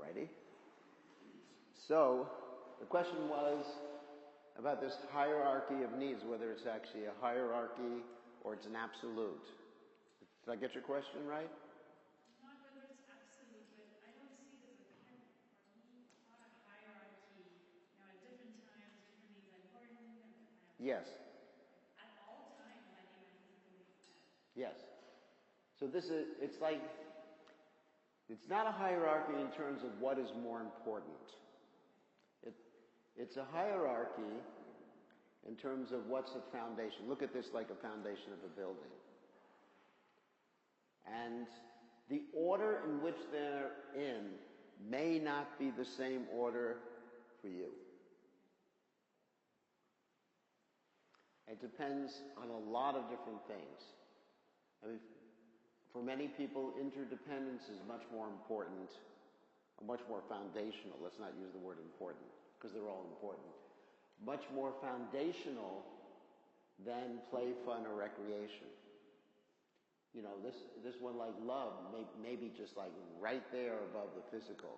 righty. So, the question was about this hierarchy of needs, whether it's actually a hierarchy or it's an absolute. Did I get your question right? Not whether it's absolute, but I don't see it as a not a hierarchy. You know, at different times, different needs are important. Yes. At all times, I need my physical needs met. Yes. So it's not a hierarchy in terms of what is more important. It's a hierarchy in terms of what's the foundation. Look at this like a foundation of a building. And the order in which they're in may not be the same order for you. It depends on a lot of different things. I mean, for many people, interdependence is much more important, much more foundational. Let's not use the word important, because they're all important. Much more foundational than play, fun, or recreation. You know, this one like love may be just like right there above the physical.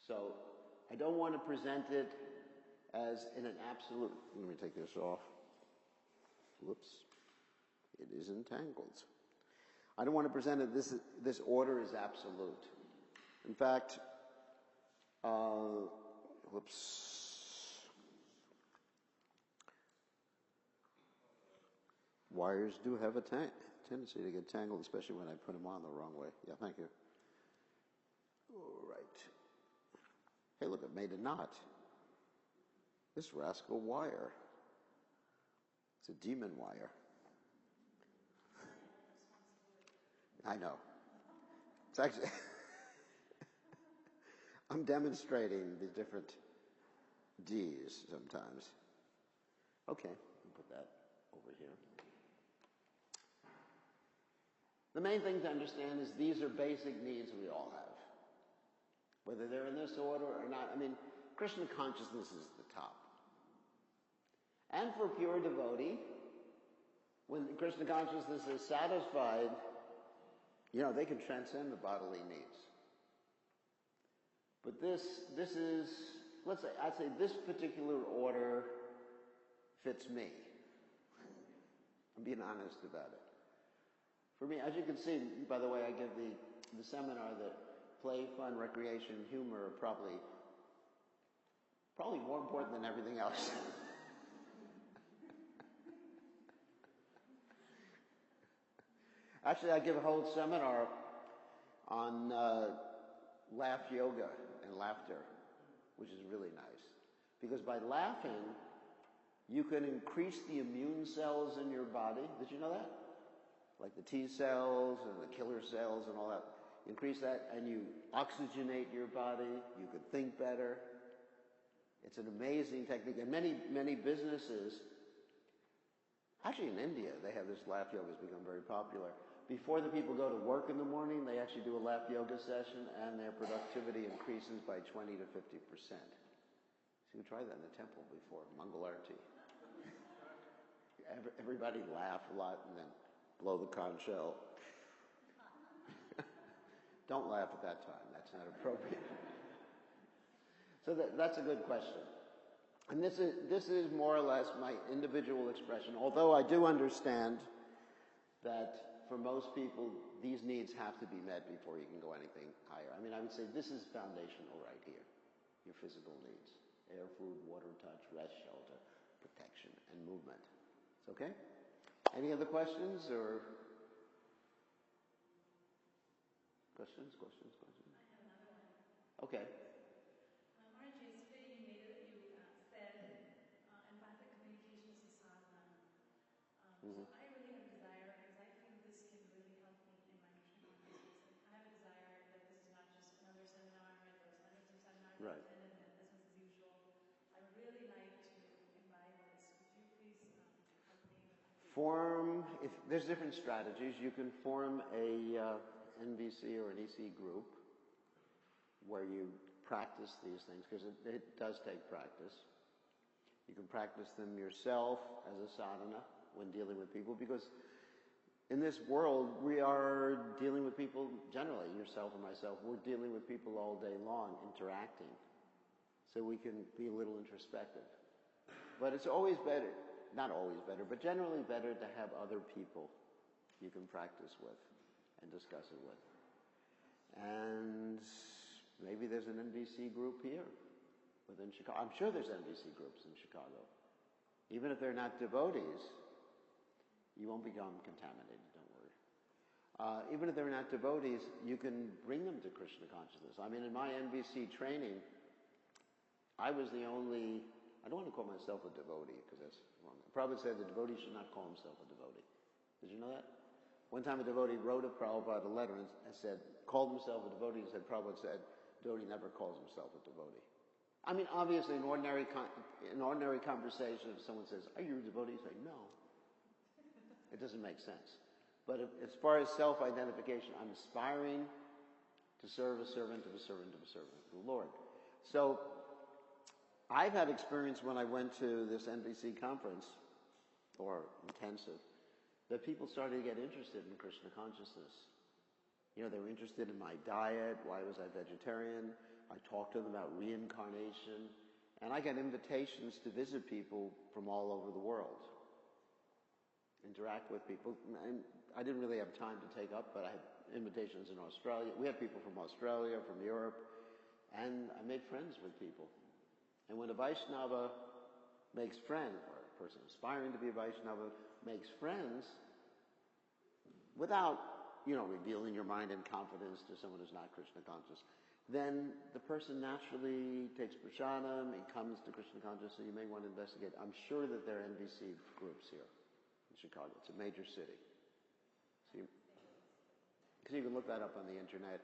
So I don't want to present it as in an absolute. Let me take this off. Whoops. It is entangled. I don't want to present it this order is absolute. In fact, whoops. Wires do have a tendency to get tangled, especially when I put them on the wrong way. Yeah, thank you. All right. Hey, look, it made a knot. This rascal wire. It's a demon wire. I know. It's actually, I'm demonstrating the different D's sometimes. Okay, I'll put that over here. The main thing to understand is these are basic needs we all have. Whether they're in this order or not. I mean, Krishna consciousness is the top. And for a pure devotee, when Krishna consciousness is satisfied, you know, they can transcend the bodily needs. But this is, I'd say this particular order fits me. I'm being honest about it. For me, as you can see, by the way, I give the seminar that play, fun, recreation, humor are probably more important than everything else. Actually, I give a whole seminar on laugh yoga and laughter, which is really nice. Because by laughing, you can increase the immune cells in your body. Did you know that? Like the T cells and the killer cells and all that. You increase that and you oxygenate your body. You can think better. It's an amazing technique. And many businesses, actually in India, they have this laugh yoga has become very popular. Before the people go to work in the morning, they actually do a laugh yoga session and their productivity increases by 20 to 50%. So you can try that in the temple before Mangal Arati. Everybody laugh a lot and then blow the conch shell. Don't laugh at that time. That's not appropriate. So that's a good question. And this is more or less my individual expression, although I do understand that for most people, these needs have to be met before you can go anything higher. I mean, I would say this is foundational right here, your physical needs. Air, food, water, touch, rest, shelter, protection, and movement. It's okay? Any other questions or? Questions? I have another one. Okay. Orange, yesterday you said empathic communication is a sadhana. So I really have a desire, because I feel this can really help me in my mission conversations. I have a desire that this is not just another seminar, right? There was hundreds of seminars I attended and business as usual. I would really like to imbibe this. Would you please help me with that? If there's different strategies, you can form a NVC or an EC group where you practice these things, because it does take practice. You can practice them yourself as a sadhana when dealing with people, because in this world, we are dealing with people, generally, yourself and myself, we're dealing with people all day long, interacting. So we can be a little introspective. But it's always better, not always better, but generally better to have other people you can practice with and discuss it with. And maybe there's an NVC group here within Chicago. I'm sure there's NVC groups in Chicago. Even if they're not devotees, you won't become contaminated, don't worry. Even if they're not devotees, you can bring them to Krishna consciousness. I mean, in my NVC training, I was the only, I don't want to call myself a devotee because that's wrong. Prabhupada said the devotee should not call himself a devotee. Did you know that? One time a devotee wrote a Prabhupada a letter and said, called himself a devotee and said, Prabhupada said, devotee never calls himself a devotee. I mean, obviously, in ordinary conversation, if someone says, are you a devotee? You say, no. It doesn't make sense. But as far as self-identification, I'm aspiring to serve a servant of a servant of a servant of the Lord. So, I've had experience when I went to this NVC conference, or intensive, that people started to get interested in Krishna consciousness. You know, they were interested in my diet, why was I vegetarian, I talked to them about reincarnation, and I got invitations to visit people from all over the world, interact with people, and I didn't really have time to take up, but I had invitations in Australia. We had people from Australia, from Europe, and I made friends with people. And when a Vaishnava makes friends, or a person aspiring to be a Vaishnava makes friends, without, revealing your mind in confidence to someone who's not Krishna conscious, then the person naturally takes prasadam, he comes to Krishna consciousness, so you may want to investigate. I'm sure that there are NVC groups here in Chicago. It's a major city. So you can look that up on the internet.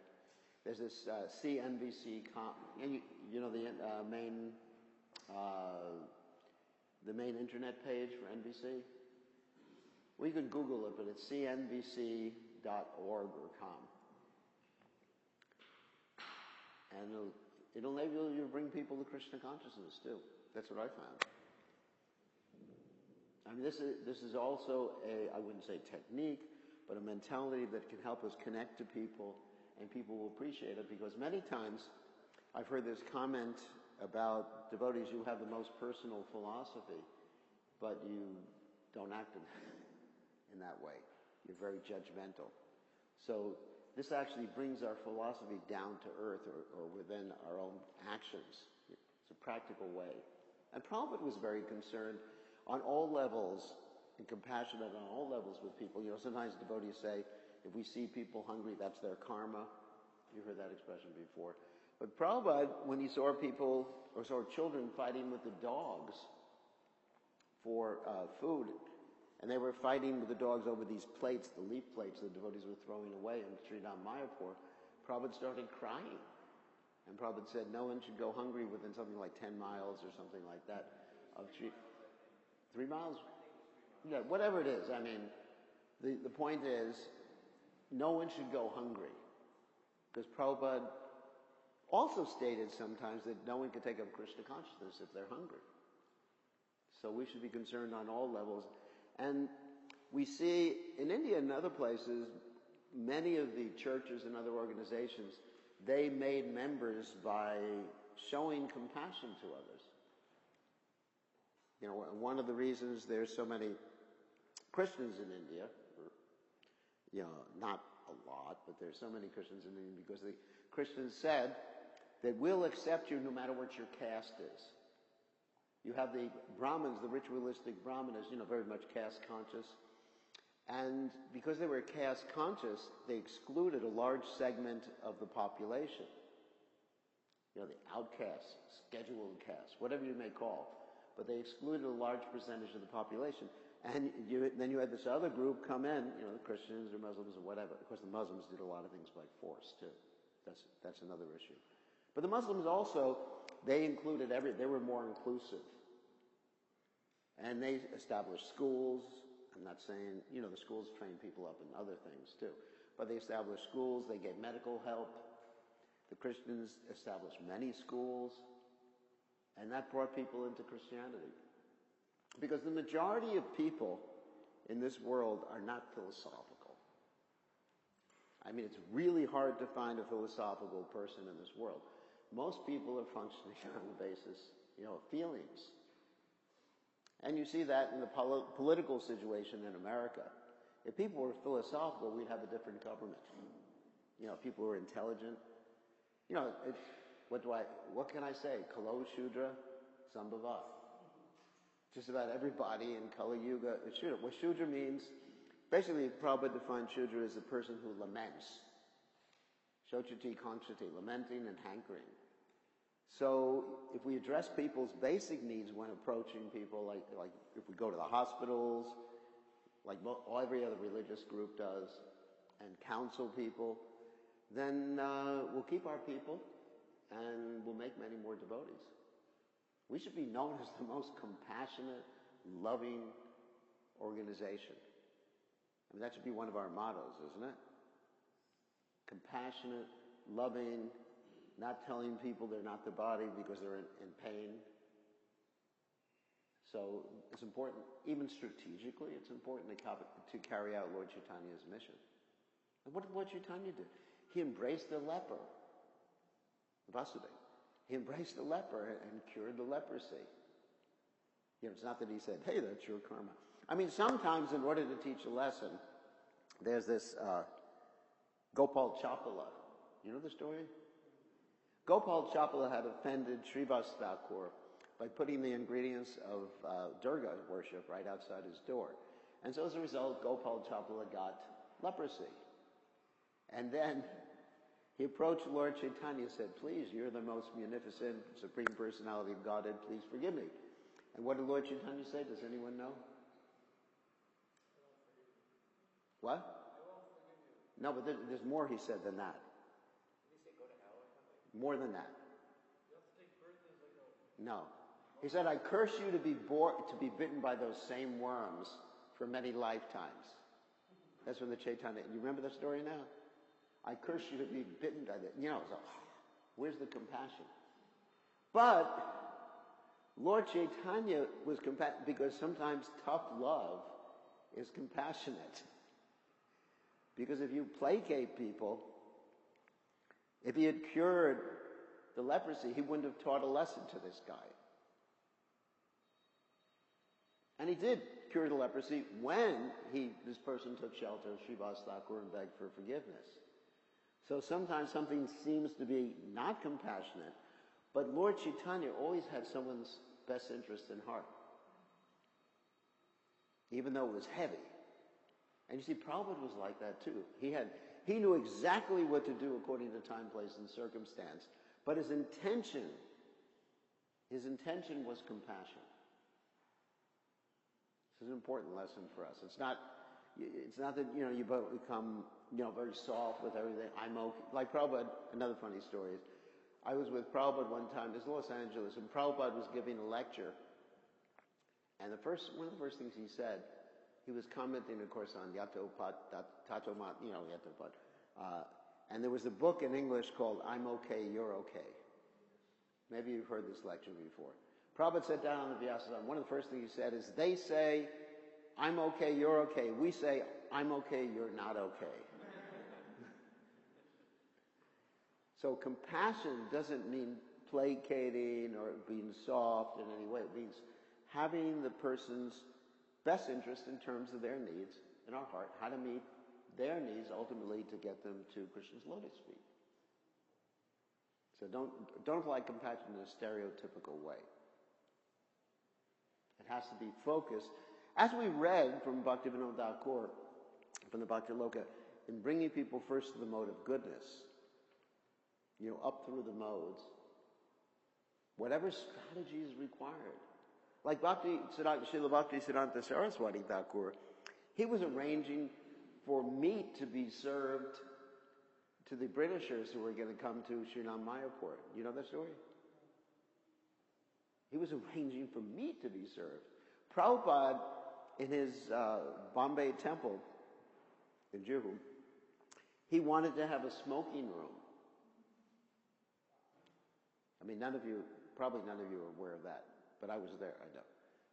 There's this CNVC, the main internet page for NVC. Well, you can Google it, but it's cnvc.org or com. And it'll enable you to bring people to Krishna consciousness too. That's what I found. I mean, this is also I wouldn't say technique, but a mentality that can help us connect to people, and people will appreciate it, because many times I've heard this comment about devotees, you have the most personal philosophy, but you don't act in that way. You're very judgmental. So this actually brings our philosophy down to earth, or within our own actions. It's a practical way. And Prabhupada was very concerned on all levels, and compassionate on all levels with people. Sometimes devotees say, if we see people hungry, that's their karma. You've heard that expression before. But Prabhupada, when he saw people, or saw children fighting with the dogs for food, and they were fighting with the dogs over these plates, the leaf plates the devotees were throwing away in Sridham Mayapur, Prabhupada started crying. And Prabhupada said no one should go hungry within something like 10 miles or something like that of 3 miles? Yeah, whatever it is. I mean, the point is, no one should go hungry. Because Prabhupada also stated sometimes that no one can take up Krishna consciousness if they're hungry. So we should be concerned on all levels. And we see in India and other places, many of the churches and other organizations, they made members by showing compassion to others. One of the reasons there's so many Christians in India, not a lot, but there's so many Christians in India because the Christians said that we'll accept you no matter what your caste is. You have the Brahmins, the ritualistic Brahmanas, very much caste conscious. And because they were caste conscious, they excluded a large segment of the population. The outcasts, scheduled castes, whatever you may call. But they excluded a large percentage of the population. And then you had this other group come in, the Christians or Muslims or whatever. Of course, the Muslims did a lot of things by force, too. That's another issue. But the Muslims also, they included they were more inclusive. And they established schools. I'm not saying, the schools train people up in other things, too. But they established schools, they gave medical help. The Christians established many schools. And that brought people into Christianity. Because the majority of people in this world are not philosophical. I mean, it's really hard to find a philosophical person in this world. Most people are functioning on the basis, of feelings. And you see that in the political situation in America. If people were philosophical, we'd have a different government. People who are intelligent. What can I say? Kalo Shudra Sambhava. Just about everybody in Kali Yuga is Shudra. What Shudra means, basically Prabhupada defined Shudra as a person who laments. Shochati, Konchati, lamenting and hankering. So if we address people's basic needs when approaching people, like if we go to the hospitals, like every other religious group does, and counsel people, then we'll keep our people and we'll make many more devotees. We should be known as the most compassionate, loving organization. I mean, that should be one of our mottos, isn't it? Compassionate, loving, not telling people they're not the body because they're in pain. So it's important, even strategically, it's important to carry out Lord Chaitanya's mission. And what did Lord Chaitanya do? He embraced the leper, Vasudeva. He embraced the leper and cured the leprosy. It's not that he said, hey, that's your karma. I mean, sometimes in order to teach a lesson, there's this Gopal Chapala. You know the story? Gopal Chapala had offended Srivas Thakur by putting the ingredients of Durga worship right outside his door. And so as a result, Gopal Chapala got leprosy. And then he approached Lord Chaitanya and said, please, you're the most munificent Supreme Personality of Godhead, please forgive me. And what did Lord Chaitanya say? Does anyone know? What? No, but there's more he said than that. Did he say go to hell or something? More than that. You have to take birth as like a... No. He said, I curse you to be bitten by those same worms for many lifetimes. That's when the Chaitanya, you remember the story now? I curse you to be bitten by that. So, where's the compassion? But Lord Chaitanya was compassionate because sometimes tough love is compassionate. Because if you placate people, if he had cured the leprosy, he wouldn't have taught a lesson to this guy. And he did cure the leprosy when this person took shelter of Srivas Thakur and begged for forgiveness. So sometimes something seems to be not compassionate, but Lord Chaitanya always had someone's best interest in heart. Even though it was heavy. And you see, Prabhupada was like that too. He knew exactly what to do according to time, place, and circumstance. But his intention was compassion. This is an important lesson for us. It's not that, you become, very soft with everything. I'm okay. Like Prabhupada, another funny story is, I was with Prabhupada one time, this is Los Angeles, and Prabhupada was giving a lecture. And one of the first things he said, he was commenting, of course, on Yatopat, Tatomat, Yatopat. And there was a book in English called I'm Okay, You're Okay. Maybe you've heard this lecture before. Prabhupada sat down on the Vyasasana. One of the first things he said is, they say, I'm okay, you're okay. We say, I'm okay, you're not okay. So compassion doesn't mean placating or being soft in any way. It means having the person's best interest in terms of their needs in our heart, how to meet their needs ultimately to get them to Krishna's lotus feet. So don't apply compassion in a stereotypical way. It has to be focused. As we read from Bhaktivinoda Thakur, from the Bhakti Loka, in bringing people first to the mode of goodness, up through the modes, whatever strategy is required. Like Srila Bhakti Siddhanta Saraswati Thakur, he was arranging for meat to be served to the Britishers who were going to come to Srinam Mayapur. You know that story? He was arranging for meat to be served. Prabhupada, in his Bombay temple in Juhu, he wanted to have a smoking room. I mean, probably none of you are aware of that, but I was there, I know.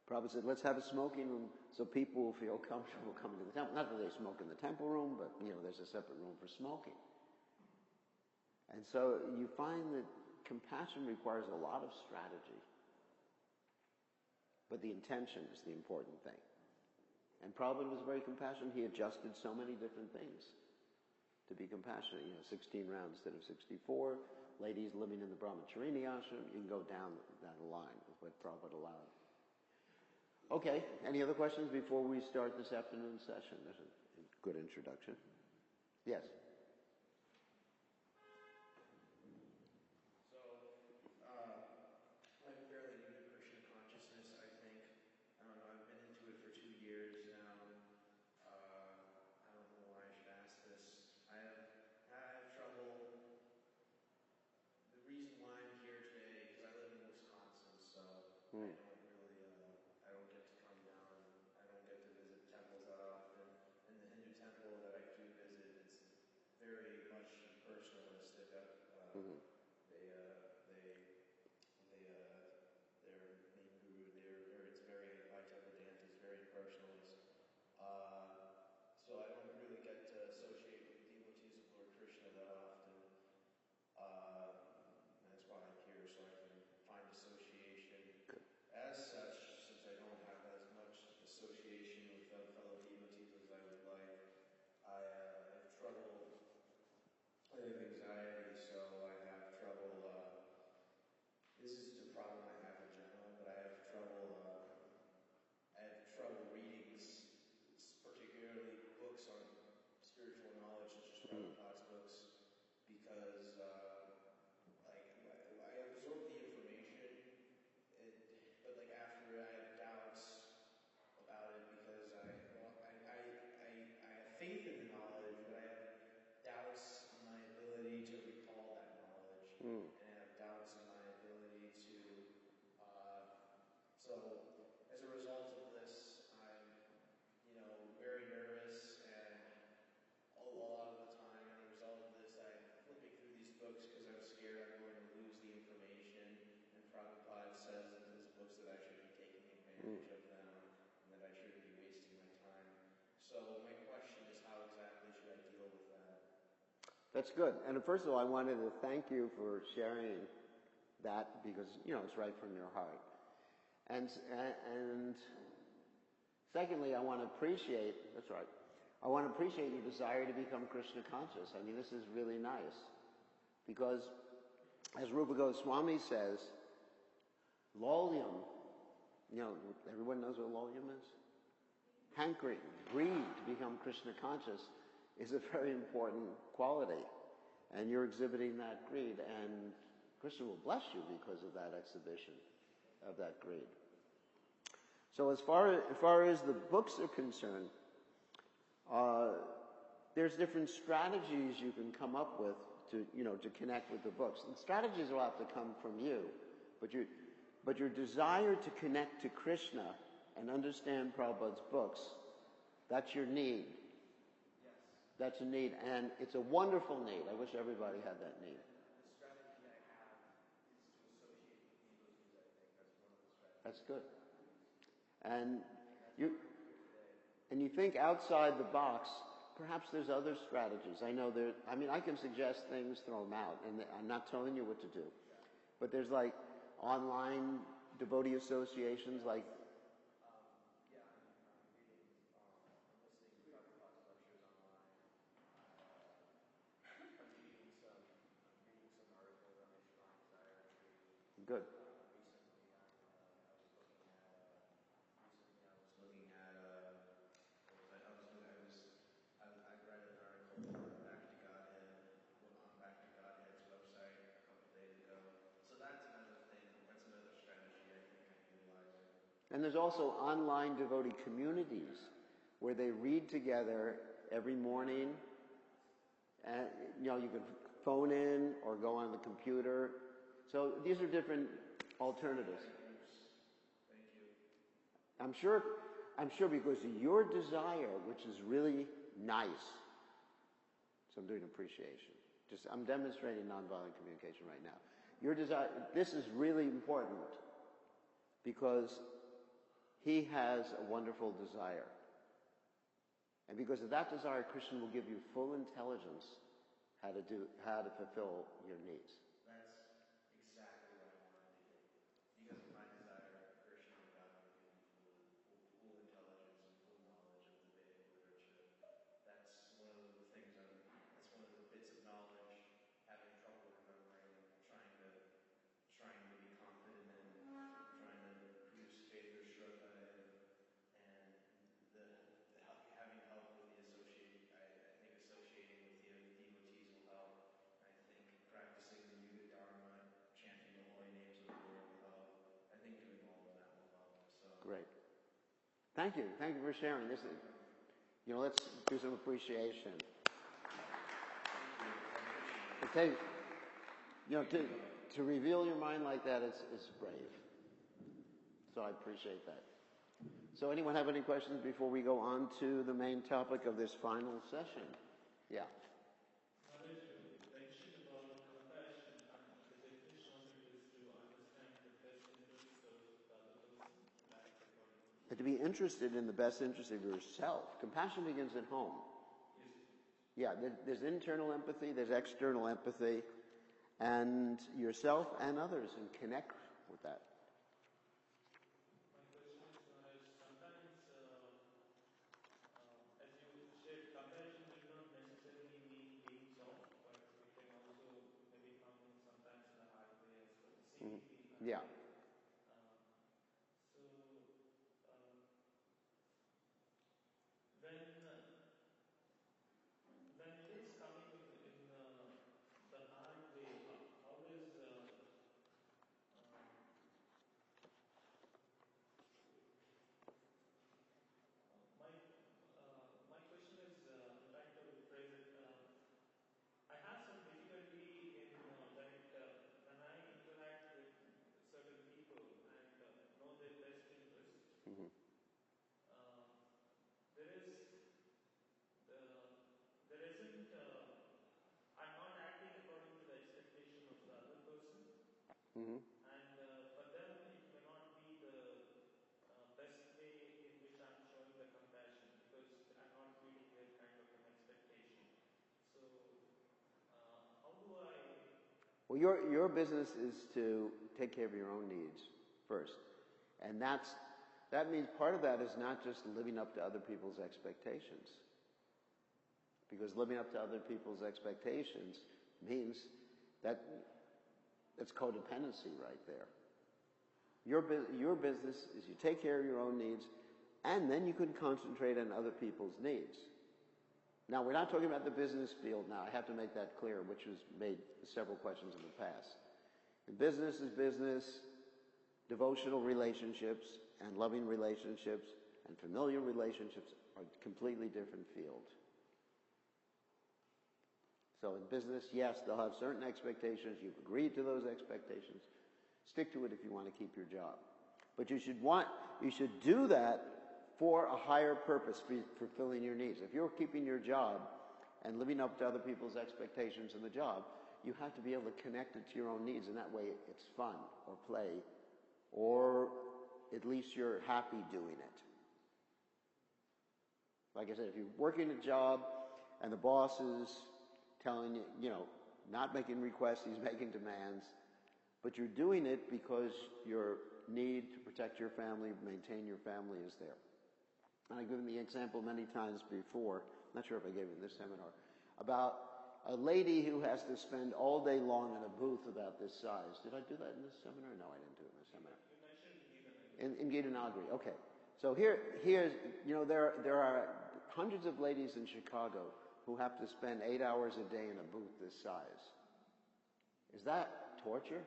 Prabhupada said, let's have a smoking room so people will feel comfortable coming to the temple. Not that they smoke in the temple room, but, there's a separate room for smoking. And so you find that compassion requires a lot of strategy. But the intention is the important thing. And Prabhupada was very compassionate. He adjusted so many different things to be compassionate. 16 rounds instead of 64. Ladies living in the Brahmacharini ashram. You can go down that line with what Prabhupada allowed. Okay, any other questions before we start this afternoon session? There's a good introduction. Yes? So, I'm fairly new to Krishna consciousness, I think. I don't know, I've been into it for 2 years now. I don't know why I should ask this. I have trouble. The reason why I'm here today, because I live in Wisconsin, so I don't get to come down. I don't get to visit temples that often. And the Hindu temple that I do visit, it's very much personalistic. Their main guru, it's very, Vedanta is very personalist. So I don't really get to associate with devotees of Lord Krishna that often. That's why I'm here, so I can find association. As such, since I don't have as much association with fellow devotees as I would like, I have trouble. I have anxiety, so I have trouble. This is just a problem I have in general, but I have trouble. Reading, particularly books on spiritual knowledge, such as Prabhupada's books, because I absorb the information, but after I have doubts about it, because I have faith in the knowledge, but I have doubts in my ability to recall that knowledge, and I have doubts in my ability to. So as a result of this, I'm very nervous, and a lot of the time, as a result of this, I'm flipping through these books because I'm scared I'm going to lose the information. And Prabhupada says in his books that I should be taking advantage of them, and that I shouldn't be wasting my time. So my question is, how exactly should I deal with that? That's good. And first of all, I wanted to thank you for sharing that because, it's right from your heart. And secondly, I want to appreciate your desire to become Krishna conscious. I mean, this is really nice. Because, as Rupa Goswami says, lolyum, everyone knows what lolyum is? Hankering, greed to become Krishna conscious is a very important quality. And you're exhibiting that greed, and Krishna will bless you because of that exhibition of that greed. So as far as the books are concerned, there's different strategies you can come up with to connect with the books. And strategies will have to come from you, but your desire to connect to Krishna and understand Prabhupada's books, that's your need. Yes. That's a need, and it's a wonderful need. I wish everybody had that need. The strategy I have is to associate with devotees, I think. That's one of the strategies. That's good. And you think outside the box, perhaps there's other strategies. I can suggest things, throw them out, and I'm not telling you what to do. But there's online devotee associations Yeah, I'm reading, I'm listening to Prabhupada's lectures online. I'm reading some articles on Islam desire. Good. Recently, I was looking at. I read an article on Back to Godhead's website a couple days ago. So that's another thing. That's another strategy I think I can utilize. And there's also online devotee communities where they read together every morning. And, you can phone in or go on the computer. So these are different alternatives. Thank you. I'm sure because of your desire, which is really nice. So I'm doing appreciation. I'm demonstrating nonviolent communication right now. Your desire, this is really important because he has a wonderful desire. And because of that desire, Krishna will give you full intelligence how to fulfill your needs. That's exactly what I wanted to hear. Because of my desire, Krishna and God will give me full intelligence and full knowledge of the Vedic literature. That's one of the things that's one of the bits of knowledge having trouble remembering, trying to be confident in, trying to produce faith or shraddha and having help with the I think associating with the devotees will help. I think practicing the Yuga Dharma, chanting the holy names of the Lord will help. I think doing all of that will help. So Great. Thank you. Thank you for sharing. This is, let's do some appreciation. Okay, to reveal your mind like that is brave. So I appreciate that. So anyone have any questions before we go on to the main topic of this final session? Yeah. You mentioned about compassion, and the definition of it is to understand the best interest of the other person. That's according to But to be interested in the best interest of yourself. Compassion begins at home. yes. Yeah, there's internal empathy, there's external empathy, and yourself and others, and connect with that. My question is, sometimes, as you shared, compassion need not necessarily mean being soft, but it can also maybe come in sometimes in a hard way as well. Seemingly, Yeah. So, when it is coming in the hard way, how does my question is, I'm trying to phrase it. I have some difficulty in when I interact with certain people and know their best interest. Mm-hmm. There isn't. I'm not acting according to the expectation of the other person, Mm-hmm. and for them it may not be the best way in which I'm showing the compassion because I'm not meeting their kind of an expectation. So, how do I? Well, your business is to take care of your own needs first. And that means part of that is not just living up to other people's expectations. Because living up to other people's expectations means that it's codependency right there. Your business is you take care of your own needs, and then you can concentrate on other people's needs. Now, we're not talking about the business field now. I have to make that clear, which was made several questions in the past. And business is business. Devotional relationships and loving relationships and familiar relationships are a completely different field. So in business, yes, they'll have certain expectations. You've agreed to those expectations. Stick to it if you want to keep your job. But you should do that for a higher purpose, fulfilling your needs. If you're keeping your job and living up to other people's expectations in the job, you have to be able to connect it to your own needs, and that way it's fun or play, or at least you're happy doing it. Like I said, if you're working a job and the boss is telling you, not making requests, he's making demands, but you're doing it because your need to protect your family, maintain your family is there. And I've given the example many times before, I'm not sure if I gave it in this seminar, about a lady who has to spend all day long in a booth about this size. Did I do that in this seminar? No, I didn't do it in this seminar. In Gita Nagari, okay. So here's, there are hundreds of ladies in Chicago who have to spend 8 hours a day in a booth this size. Is that torture?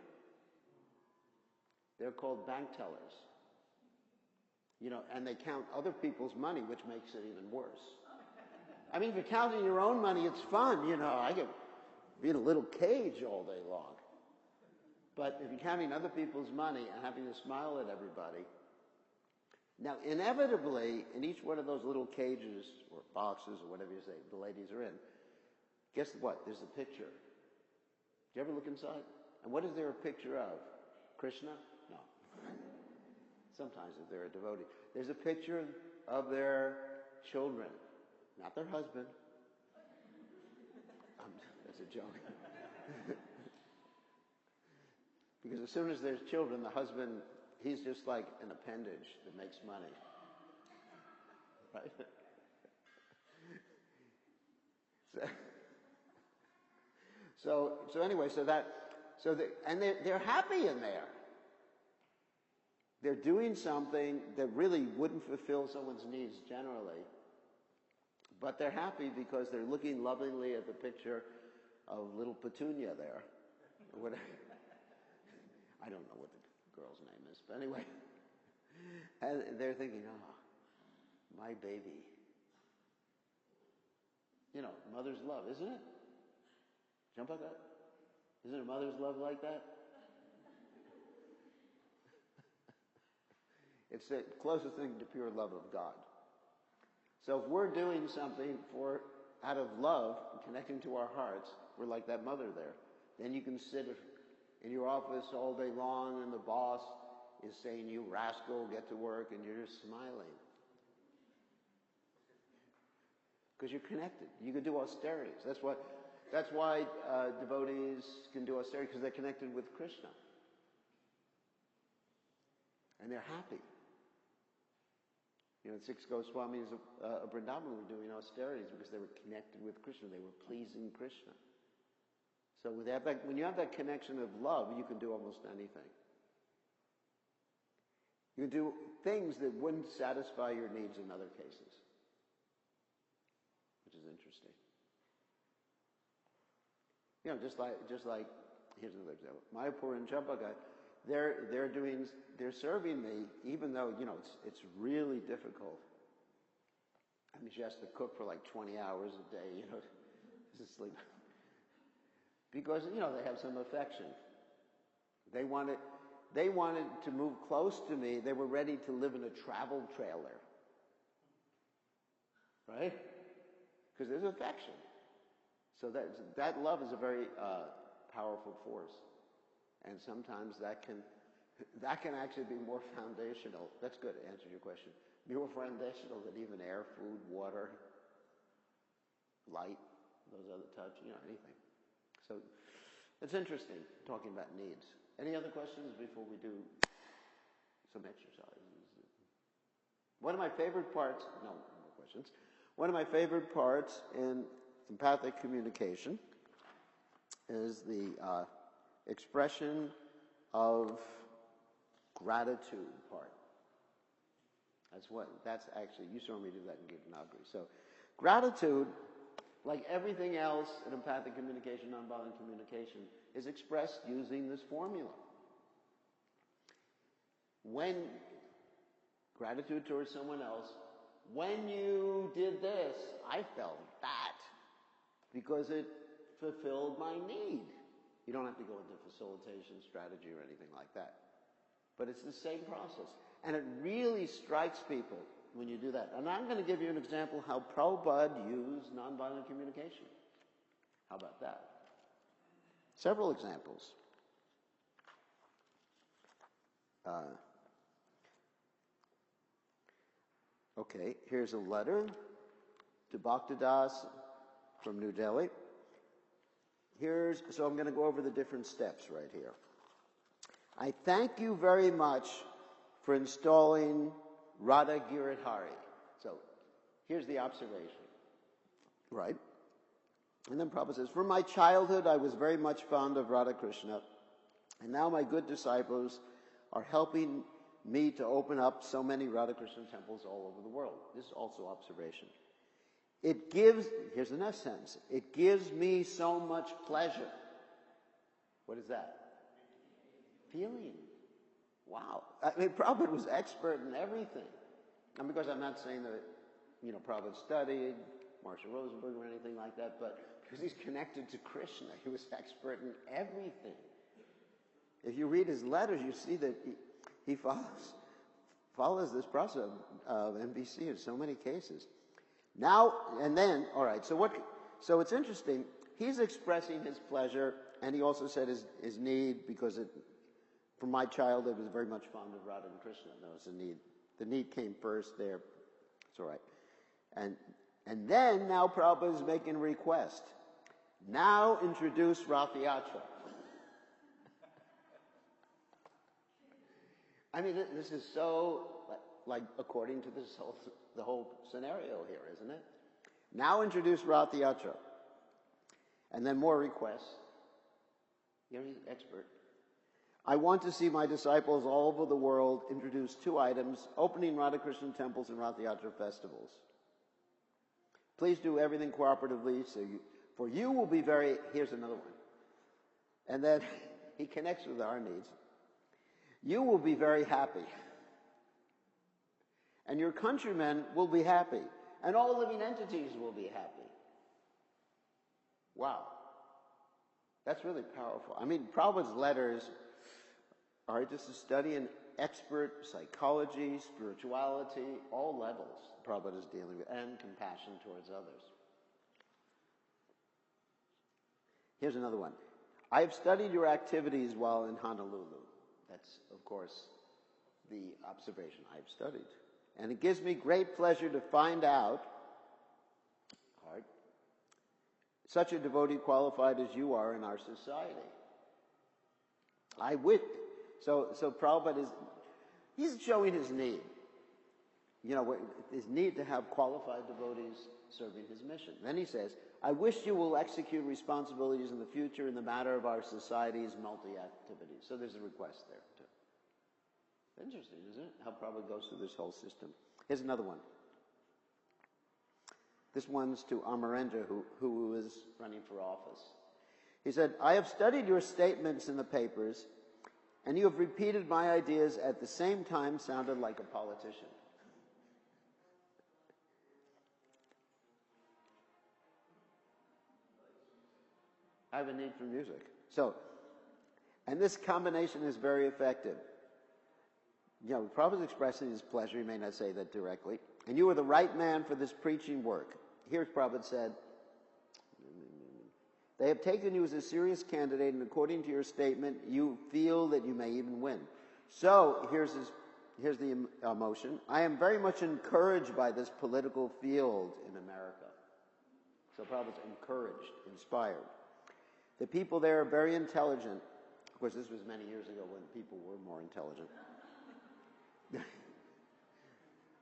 They're called bank tellers. And they count other people's money, which makes it even worse. I mean, if you're counting your own money, it's fun, I could be in a little cage all day long. But if you're counting other people's money and having to smile at everybody, now inevitably, in each one of those little cages, or boxes, or whatever you say, the ladies are in, guess what? There's a picture. Do you ever look inside? And what is there a picture of? Krishna? No. Sometimes if they're a devotee. There's a picture of their children, not their husband. That's a joke. Because as soon as there's children, the husband, he's just like an appendage that makes money. Right? So anyway, and they're happy in there. They're doing something that really wouldn't fulfill someone's needs generally, but they're happy because they're looking lovingly at the picture of little Petunia there. I don't know what the girl's name is, but anyway. And they're thinking, oh, my baby. You know, mother's love, isn't it? Champaka? Isn't a mother's love like that? It's the closest thing to pure love of God. So if we're doing something out of love, connecting to our hearts, we're like that mother there. Then you can sit in your office all day long and the boss is saying, you rascal, get to work, and you're just smiling. Because you're connected. You can do austerities. That's why devotees can do austerities, because they're connected with Krishna. And they're happy. You know, the 6 Goswamis of Vrindavan were doing austerities because they were connected with Krishna. They were pleasing Krishna. So when you have that connection of love, you can do almost anything. You can do things that wouldn't satisfy your needs in other cases, which is interesting. You know, just like here's another example. Mayapur and Champaka, they're serving me, even though, you know, it's really difficult. I mean, she has to cook for like 20 hours a day, you know, just sleep. Because, you know, they have some affection. They wanted to move close to me. They were ready to live in a travel trailer. Right? Because there's affection. So that love is a very powerful force. And sometimes that can actually be more foundational. That's good, to answer your question. More foundational than even air, food, water, light, those other touch, you know, anything. So it's interesting talking about needs. Any other questions before we do some exercises? One of my favorite parts, no more questions. One of my favorite parts in empathic communication is the expression of gratitude part. That's actually, you saw me do that in Gitanagri. So gratitude, like everything else in empathic communication, nonviolent communication, is expressed using this formula. When gratitude towards someone else, when you did this, I felt that because it fulfilled my need. You don't have to go into facilitation strategy or anything like that. But it's the same process. And it really strikes people when you do that. And I'm going to give you an example how Prabhupada used nonviolent communication. How about that? Several examples. Okay, here's a letter to Bhaktidas from New Delhi. So I'm going to go over the different steps right here. I thank you very much for installing Radha Giridhari. So here's the observation, right? And then Prabhupada says, from my childhood I was very much fond of Radha Krishna, and now my good disciples are helping me to open up so many Radha Krishna temples all over the world. This is also observation. Here's the next sentence, it gives me so much pleasure. What is that? Feeling. Wow. I mean, Prabhupada was expert in everything. And because I'm not saying that, you know, Prabhupada studied Marshall Rosenberg or anything like that, but because he's connected to Krishna, he was expert in everything. If you read his letters, you see that he follows this process of MBC in so many cases. Now, and then, all right, so it's interesting. He's expressing his pleasure, and he also said his need because from my childhood, was very much fond of Radha and Krishna. That was the need. The need came first there. It's all right. And then now Prabhupada is making a request. Now introduce Rath Yatra. I mean, this is so, like according to the whole scenario here, isn't it? Now introduce Rath Yatra. And then more requests. He's an expert. I want to see my disciples all over the world introduce 2 items, opening Radha Krishna temples and Rath Yatra festivals. Please do everything cooperatively, for you will be very, here's another one. And then he connects with our needs. You will be very happy. And your countrymen will be happy. And all living entities will be happy. Wow. That's really powerful. I mean, Prabhupada's letters are just a study in expert psychology, spirituality, all levels Prabhupada is dealing with, and compassion towards others. Here's another one. I have studied your activities while in Honolulu. That's, of course, the observation I've studied. And it gives me great pleasure to find out, such a devotee qualified as you are in our society. So Prabhupada he's showing his need. His need to have qualified devotees serving his mission. Then he says, I wish you will execute responsibilities in the future in the matter of our society's multi-activities. So there's a request there, too. Interesting, isn't it? How Prabhupada goes through this whole system. Here's another one. This one's to Amarendra, who is running for office. He said, I have studied your statements in the papers, and you have repeated my ideas at the same time sounded like a politician. I have a need for music. And this combination is very effective. Prabhupada's expressing his pleasure, he may not say that directly. And you are the right man for this preaching work. Here's Prabhupada said, they have taken you as a serious candidate, and according to your statement, you feel that you may even win. So, here's the motion. I am very much encouraged by this political field in America. So Prabhupada's encouraged, inspired. The people there are very intelligent. Of course, this was many years ago when people were more intelligent.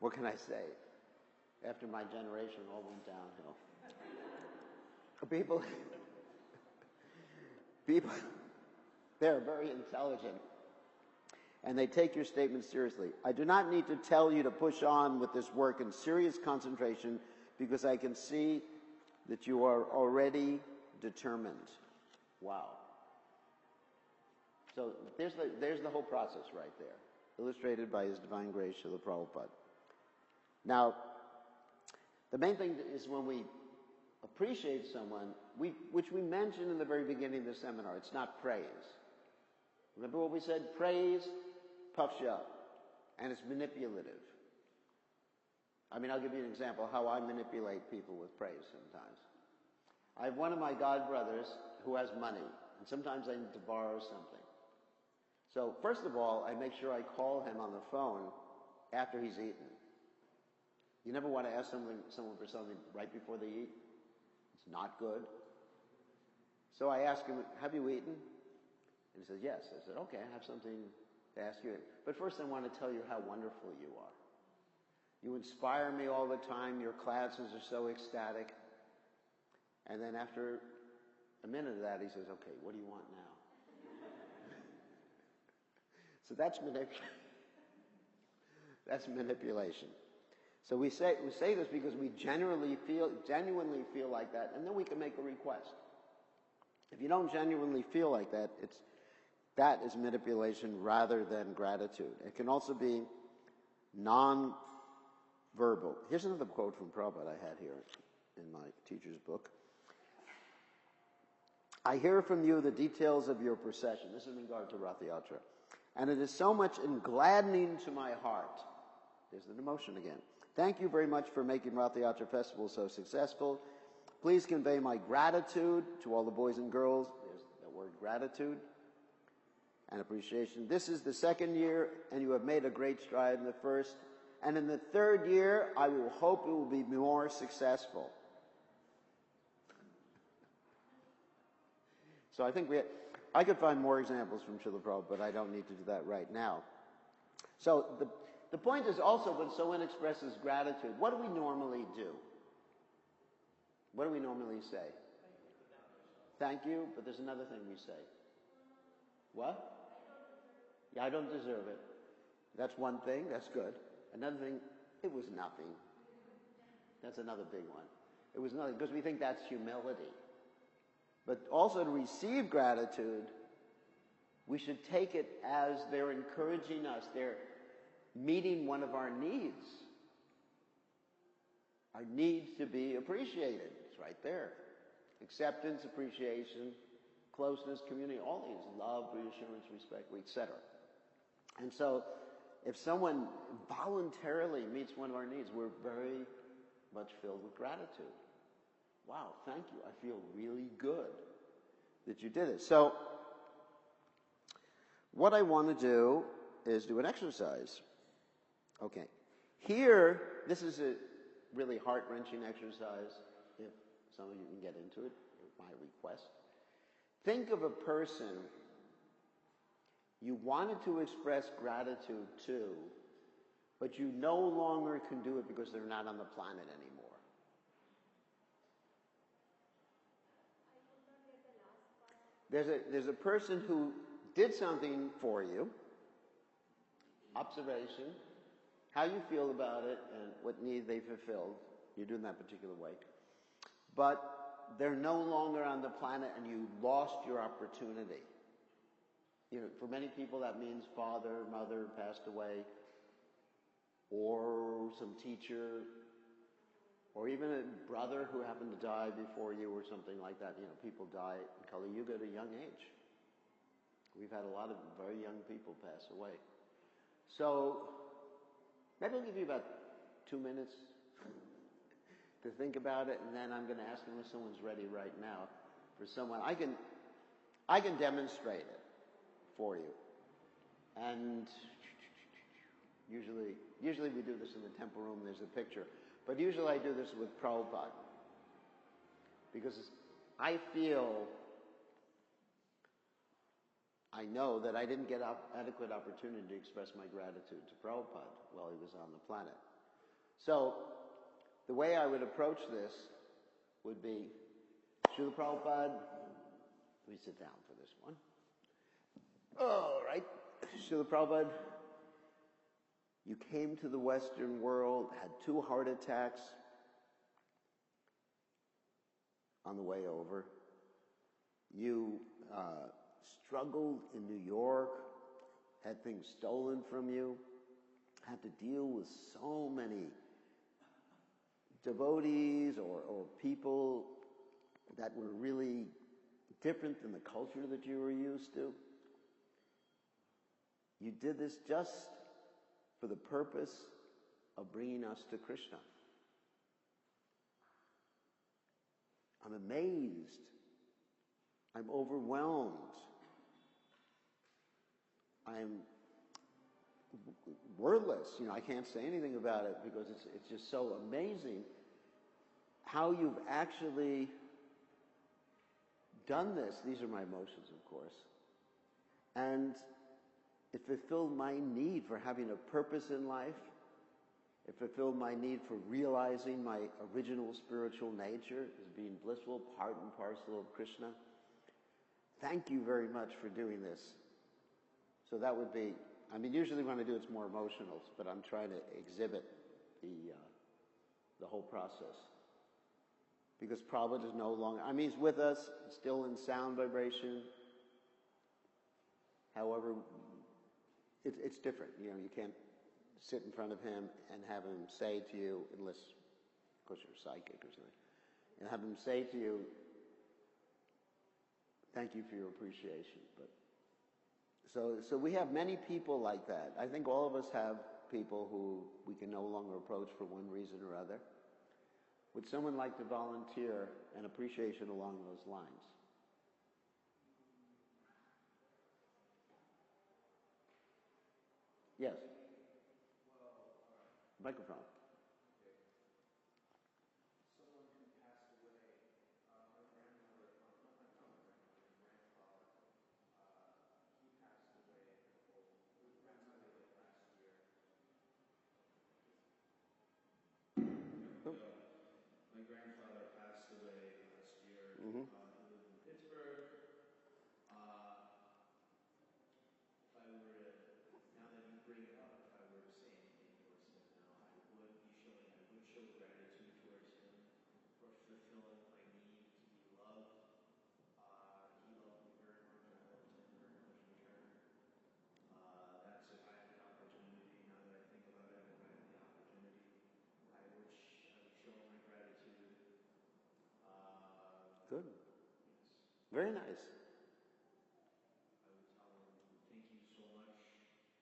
What can I say? After my generation, all went downhill. People, they're very intelligent. And they take your statements seriously. I do not need to tell you to push on with this work in serious concentration because I can see that you are already determined. Wow. So there's the whole process right there, illustrated by His Divine Grace, Srila Prabhupada. Now, the main thing is when we appreciate someone, which we mentioned in the very beginning of the seminar, it's not praise. Remember what we said? Praise puffs you up, and it's manipulative. I mean, I'll give you an example of how I manipulate people with praise sometimes. I have one of my godbrothers who has money, and sometimes I need to borrow something. So, first of all, I make sure I call him on the phone after he's eaten. You never want to ask someone for something right before they eat. It's not good. So I ask him, have you eaten? And he says, yes. I said, okay, I have something to ask you. But first I want to tell you how wonderful you are. You inspire me all the time. Your classes are so ecstatic. And then after a minute of that, he says, okay, what do you want now? So that's manipulation. That's manipulation. So we say this because we genuinely feel like that, and then we can make a request. If you don't genuinely feel like that, that is manipulation rather than gratitude. It can also be non-verbal. Here's another quote from Prabhupada I had here in my teacher's book. I hear from you the details of your procession. This is in regard to Rath Yatra. And it is so much gladdening to my heart. There's the emotion again. Thank you very much for making Rath Yatra Festival so successful. Please convey my gratitude to all the boys and girls. There's that word gratitude. and appreciation. This is the second year, and you have made a great stride in the first. And in the third year, I will hope it will be more successful. So I think I could find more examples from Srila Prabhupada, but I don't need to do that right now. So the point is also when someone expresses gratitude, what do we normally do? What do we normally say? Thank you, but there's another thing we say. What? Yeah, I don't deserve it. That's one thing, that's good. Another thing, it was nothing. That's another big one. It was nothing, because we think that's humility. But also to receive gratitude, we should take it as they're encouraging us, they're meeting one of our needs. Our needs to be appreciated. It's right there. Acceptance, appreciation, closeness, community, all these, love, reassurance, respect, etc. And so, if someone voluntarily meets one of our needs, we're very much filled with gratitude. Wow, thank you. I feel really good that you did it. So, what I want to do is do an exercise. Okay. Here, this is a really heart-wrenching exercise, if some of you can get into it, at my request. Think of a person you wanted to express gratitude to, but you no longer can do it because they're not on the planet anymore. There's a person who did something for you, observation, how you feel about it, and what need they fulfilled. You do it in that particular way. But they're no longer on the planet and you lost your opportunity. You know, for many people that means father, mother passed away, or some teacher, or even a brother who happened to die before you or something like that. You know, people die in Kali Yuga at a young age. We've had a lot of very young people pass away. So, maybe I'll give you about 2 minutes to think about it, and then I'm going to ask them if someone's ready right now for someone. I can demonstrate it for you. And usually we do this in the temple room, there's a picture. But usually I do this with Prabhupada. Because I know that I didn't get adequate opportunity to express my gratitude to Prabhupada while he was on the planet. So, the way I would approach this would be, Srila Prabhupada, let me sit down for this one. All right, Srila Prabhupada, you came to the Western world, had 2 heart attacks on the way over. You struggled in New York, had things stolen from you, had to deal with so many devotees or people that were really different than the culture that you were used to. You did this just for the purpose of bringing us to Krishna. I'm amazed. I'm overwhelmed. I'm wordless. You know, I can't say anything about it because it's just so amazing how you've actually done this. These are my emotions, of course. And it fulfilled my need for having a purpose in life. It fulfilled my need for realizing my original spiritual nature as being blissful, part and parcel of Krishna. Thank you very much for doing this. So that would be, I mean, usually when I do it's more emotional, but I'm trying to exhibit the whole process. Because Prabhupada is no longer, I mean, he's with us, still in sound vibration. However, it's different. You know, you can't sit in front of him and have him say to you, unless, of course, you're psychic or something, and have him say to you, thank you for your appreciation. But so we have many people like that. I think all of us have people who we can no longer approach for one reason or other. Would someone like to volunteer an appreciation along those lines? Yes. Well, all right. Microphone. Okay. Someone who passed away, my grandmother, not my grandmother, my grandfather, he passed away, who passed away like last year. My grandfather passed away last year. Mm-hmm. He lived in Pittsburgh. If I were to, now that you bring it up, if I were to say anything towards him now, I would show gratitude towards him for fulfilling my need to be loved. He loved me very much. I loved him very much in return. That's if I had the opportunity. Now that I think about it, if I had the opportunity, I would show him my gratitude. Good. Yes. Very nice. I would tell him, thank you so much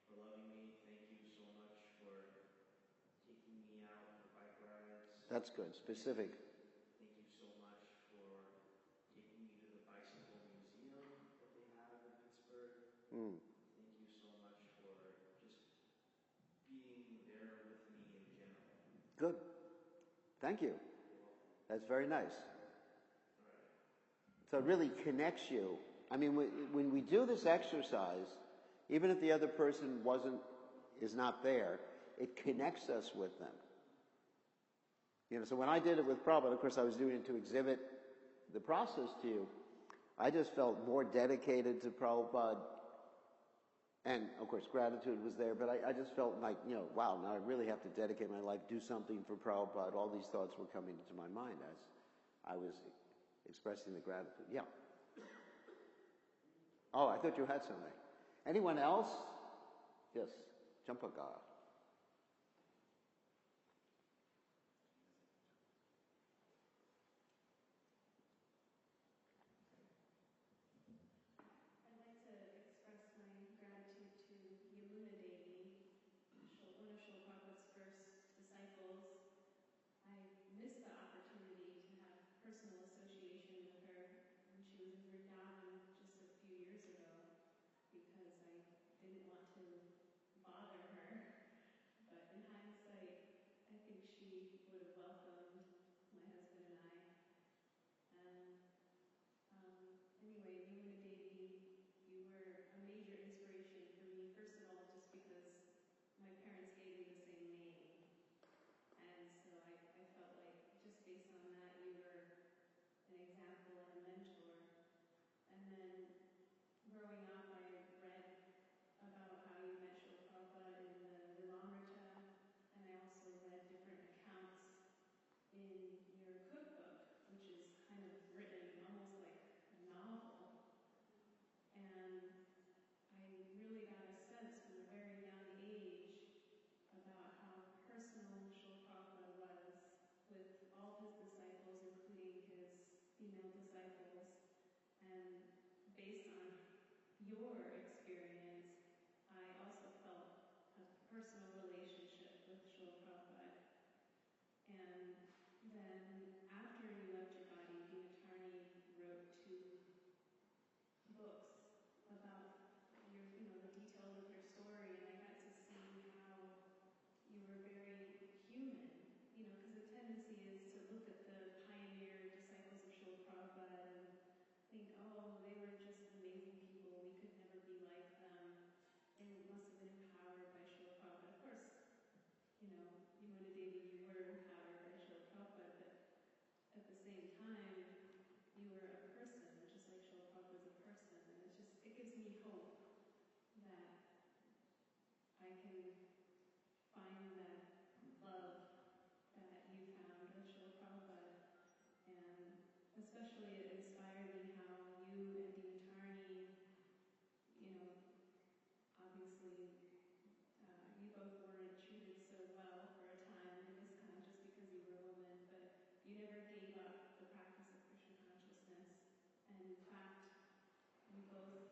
for loving me. Thank you so much for taking me out on bike rides. That's good. Specific. Thank you so much for taking me to the bicycle museum that they have in Pittsburgh. Mm. Thank you so much for just being there with me in general. Good. Thank you. That's very nice. So it really connects you. I mean, when we do this exercise, even if the other person is not there, it connects us with them. You know, so when I did it with Prabhupada, of course I was doing it to exhibit the process to you, I just felt more dedicated to Prabhupada. And of course gratitude was there, but I just felt like, you know, wow, now I really have to dedicate my life, do something for Prabhupada. All these thoughts were coming into my mind as I was expressing the gratitude. Yeah. Oh, I thought you had something. Anyone else? Yes. Champaka. I'd like to express my gratitude to Yamuna Devi, one of Srila Prabhupada's first disciples. I missed the opportunity to have personal association with her when she was in Vrindavan just a few years ago because I didn't want to bother her. But in hindsight, I think she would have welcomed my husband and I. And anyway, Yamuna Devi, you were a major inspiration for me, first of all, just because my parents gave me the same name. And so I felt like, just based on that, you were an example and a mentor. And then growing up, I read about how you met Srila Prabhupada in the Limamrita, and I also read different accounts in your cookbook, which is kind of written almost like a novel. And I really got a sense from a very young age about how personal Srila Prabhupada was with all his disciples, including his female disciples. And based on your experience, I also felt a personal relationship with Srila Prabhupada. And then after you left your body, Dinatarni wrote 2 books about the details of your story, and I got to see how you were very human, because the tendency is to look at the pioneer disciples of Srila Prabhupada and think, oh, they were just amazing people, we could never be like them, they must have been empowered by Srila Prabhupada. Of course, Yamuna Devi, you were empowered by Srila Prabhupada, but at the same time, you were a person, just like Srila Prabhupada is a person, and it gives me hope that I can find that love that you found with Srila Prabhupada. And especially it inspired me how you and Dinatarni, obviously you both weren't treated so well for a time in ISKCON just because you were a woman, but you never gave up the practice of Krishna consciousness. And in fact, you both,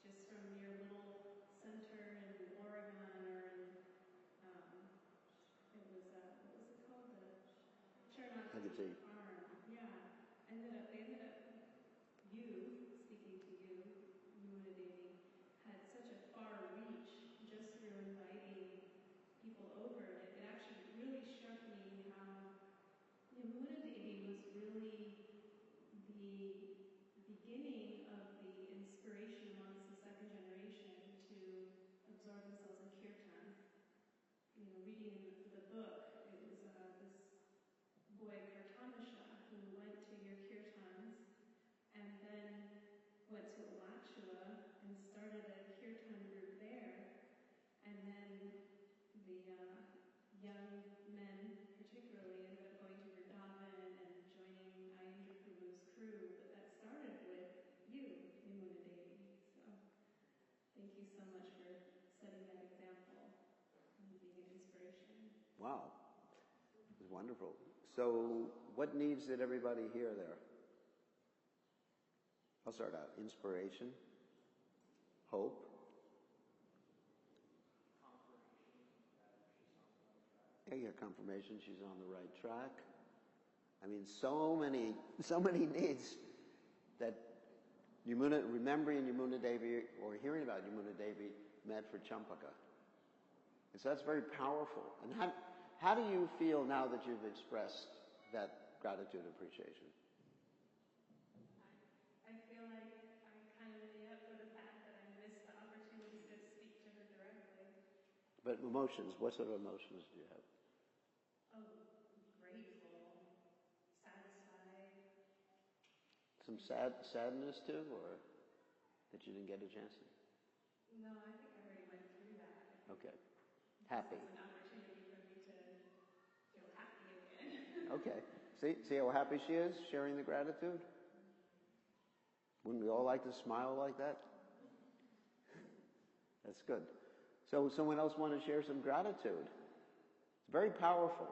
just from your little center in Oregon or in, what was it called? The Chernobyl farm. Yeah. You, speaking to you, Yamuna Devi, had such a far reach just through young men particularly ended up going to Vrindavan and joining Ayendra Prabhu's crew, but that started with you, Yamuna Devi. So thank you so much for setting that example and being an inspiration. Wow. It was wonderful. So what needs did everybody hear there? I'll start out. Inspiration, hope, confirmation she's on the right track. I mean, so many needs that remembering Yamuna Devi or hearing about Yamuna Devi meant for Champaka. And so that's very powerful. And how do you feel now that you've expressed that gratitude and appreciation? I feel like I kind of made up for the fact that I missed the opportunity to speak to her directly. But emotions, what sort of emotions do you have? Oh, grateful, satisfied. Some sadness too, or that you didn't get a chance to? No, I think I already went through that. Okay. Happy. This is an opportunity for me to feel happy again. Okay. See how happy she is, sharing the gratitude? Wouldn't we all like to smile like that? That's good. So someone else want to share some gratitude? It's very powerful.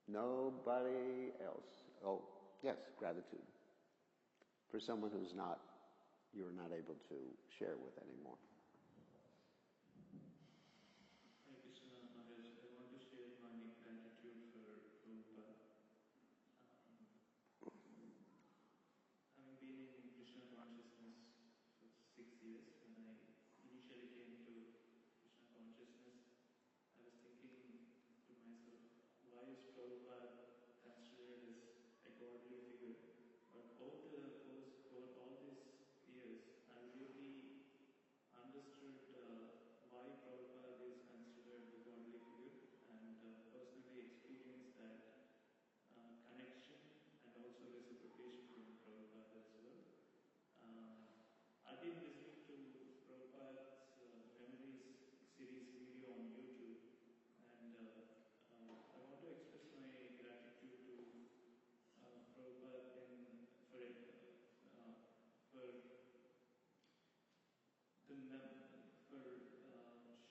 Nobody else. Oh, yes, gratitude. For someone you're not able to share with anymore. Hare Krishna Maharaj, I want to share my gratitude for Prabhupada. Having been in Krishna consciousness for 6 years, when I initially came to Krishna consciousness, I was thinking to myself, why is Prabhupada considered as a godly figure? But over all these years, I really understood why Prabhupada is considered the godly figure, and personally experienced that connection and also reciprocation from Prabhupada as well. I've been listening to Prabhupada's Memories series video on YouTube, and I want to express my gratitude to Prabhupada for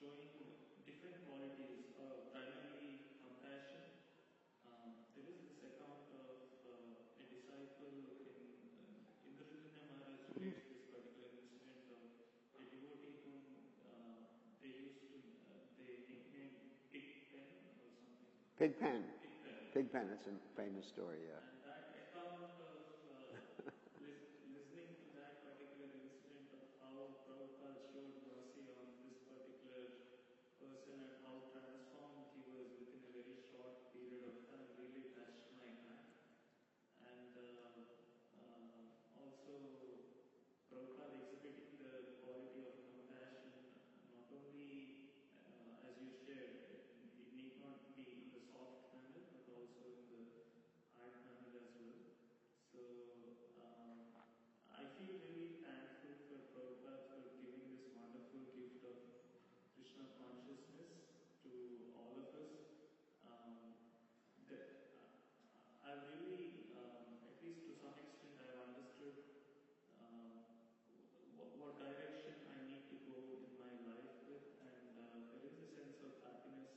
showing different qualities, primarily compassion. There is this account of a disciple in Indrajanya Maharaj relates this particular incident of a devotee whom they nicknamed Pig Pen or something. Pig Pen. Pig Pen. Pig Pen, it's a famous story, yeah. And that account of listening to that particular incident of how Prabhupada showed mercy on this particular person and how transformed he was within a very short period of time really touched my heart. And also Prabhupada exhibiting the quality of compassion, not only as you shared, it need not be in the soft manner, but also in the hard manner as well. So I feel really thankful for Prabhupada for giving this wonderful gift of Krishna consciousness to all of us. I really, at least to some extent, I've understood what direction I need to go in my life with, and there is a sense of happiness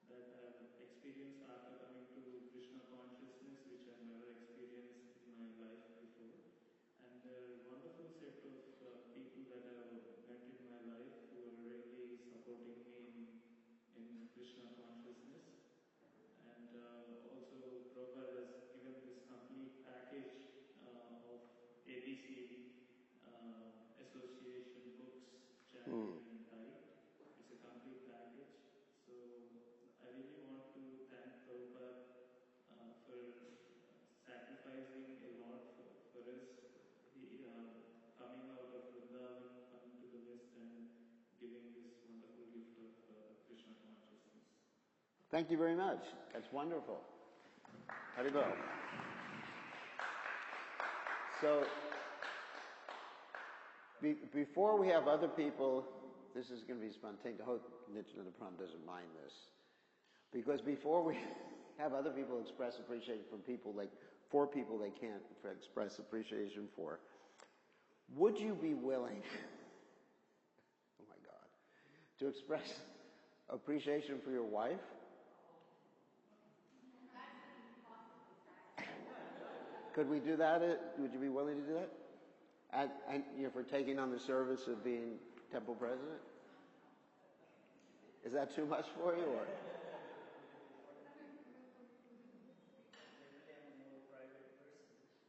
that I've experienced after coming to Krishna consciousness, which I've never experienced in my life before. And a wonderful set of people that I've met in my life who are really supporting me in Krishna consciousness. And also Prabhupada has given this complete package of ABC association, books, chanting and diet. It's a complete package. So I really want to thank Prabhupada for sacrificing a lot for us. He, coming out of Vrindavan, coming to the West and giving this wonderful gift of Krishna consciousness. Thank you very much. That's wonderful. Haribol. So, before we have other people this is going to be spontaneous. I hope Nityananda doesn't mind this. Because before we have other people express appreciation for people they can't express appreciation for, would you be willing, oh my God, to express appreciation for your wife? Could we do that? Would you be willing to do that? And for taking on the service of being temple president? Is that too much for you, or?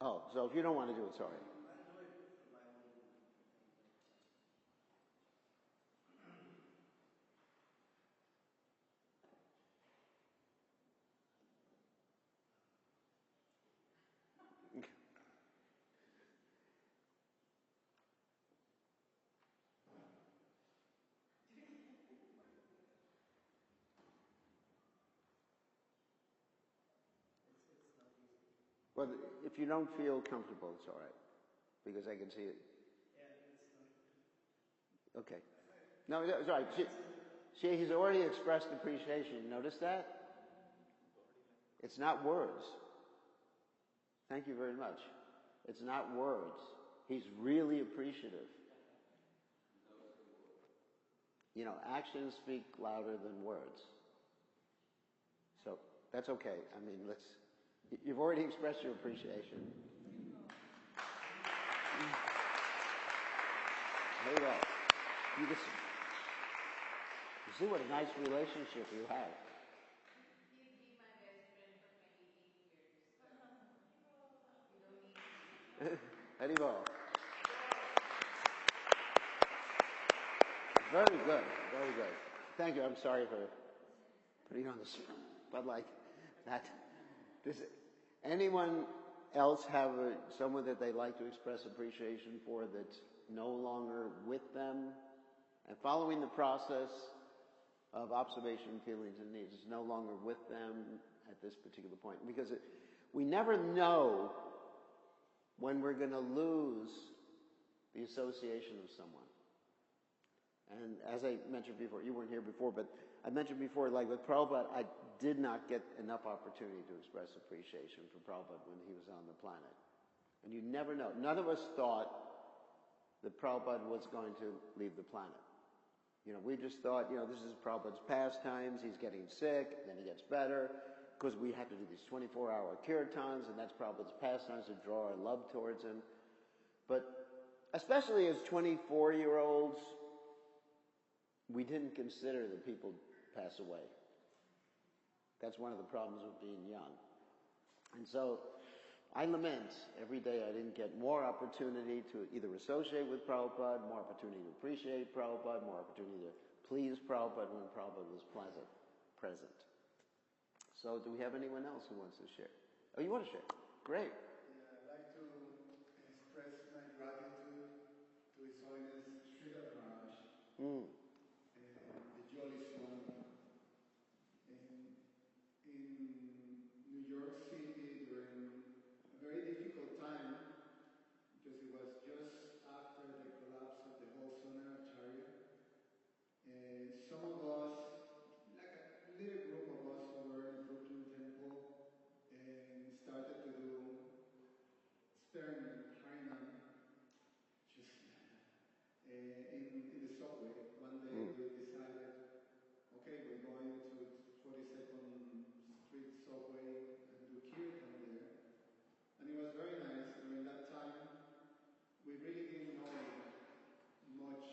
Oh, so if you don't want to do it, sorry. Well, if you don't feel comfortable, it's all right, because I can see it. Okay. No, it's all right. He's already expressed appreciation. Notice that? It's not words. Thank you very much. It's not words. He's really appreciative. Actions speak louder than words. So that's okay. I mean, you've already expressed your appreciation. There you go. You see what a nice relationship you have. He's been my best friend for 28 years. You don't need Haribol. Very good, very good. Thank you. I'm sorry for putting you on the spot, but like that. Does anyone else have someone that they like to express appreciation for that's no longer with them? And following the process of observation, feelings, and needs is no longer with them at this particular point. Because we never know when we're going to lose the association of someone. And as I mentioned before, you weren't here before, but I mentioned before, like with Prabhupada, I did not get enough opportunity to express appreciation for Prabhupada when he was on the planet. And you never know. None of us thought that Prabhupada was going to leave the planet. We just thought, this is Prabhupada's pastimes, he's getting sick, then he gets better, because we have to do these 24-hour kirtans, and that's Prabhupada's pastimes to draw our love towards him. But especially as 24-year-olds, we didn't consider that people pass away. That's one of the problems with being young. And so I lament every day I didn't get more opportunity to either associate with Prabhupada, more opportunity to appreciate Prabhupada, more opportunity to please Prabhupada when Prabhupada was present. So do we have anyone else who wants to share? Oh, you want to share? Great. Yeah, I'd like to express my gratitude to His Holiness Sridhar Maharaj, the jolliest one. In New York City during a very difficult time, because it was just after the collapse of the whole Sonaracharya. Some of us, like a little group of us who were in Brooklyn Temple, started to do experiment Harinam just in the subway. One day we decided, okay, we're going to 42nd Street subway and do kirtan there. And it was very nice. During that time, we really didn't know much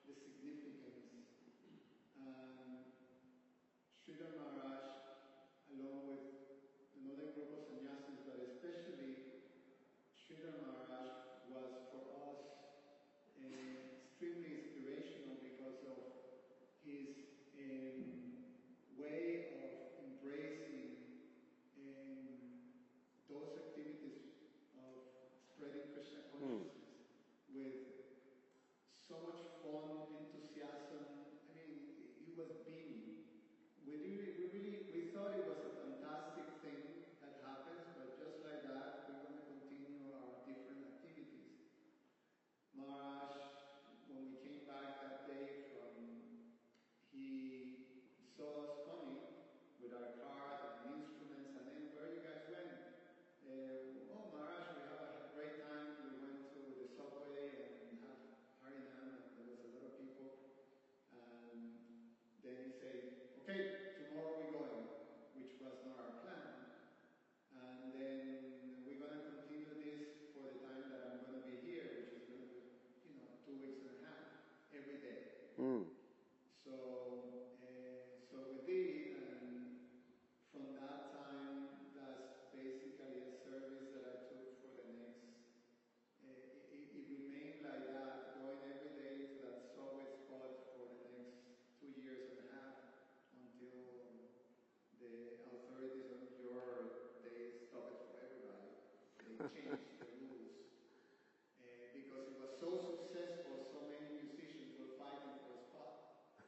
the significance. Sridhar Maharaj, along with another group of sannyasis, but especially Sridhar Maharaj was for us extremely inspirational because of his way of embracing those activities of spreading Krishna consciousness.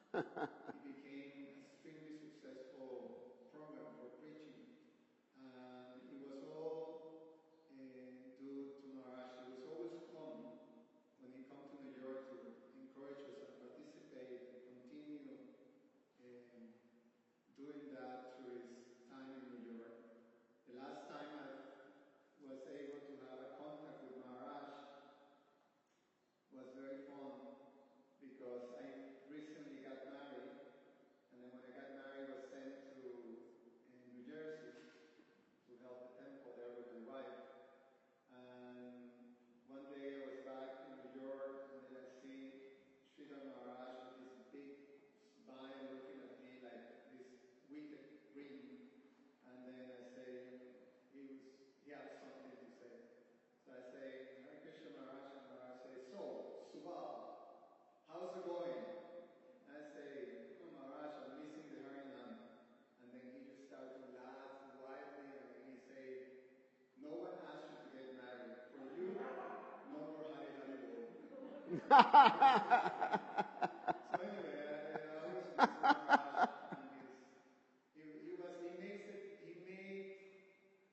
it became an extremely successful program for preaching. And it was all due to Maharaj. He was always home when he come to New York to encourage us and participate and continue doing that through his time in New York. The last time I was able to have a contact with Maharaj was very fun because I recently got married, and then when I got married I was sent to New Jersey to help the temple there with my wife. And one day I was back in New York, and then I see Sridhar Maharaj with this big smile looking at me like this wicked grin. And then I say, he had something to say. So I say, Hare Krishna Maharaj, and Maharaj says, so, Subal, how's it going? And I say, oh Maharaj, I'm missing the Harinam. And then he just started to laugh wildly, and then he say, no one asked you to get married. For you, no more Hari Hari Bol. So anyway, I was with Maharaj, and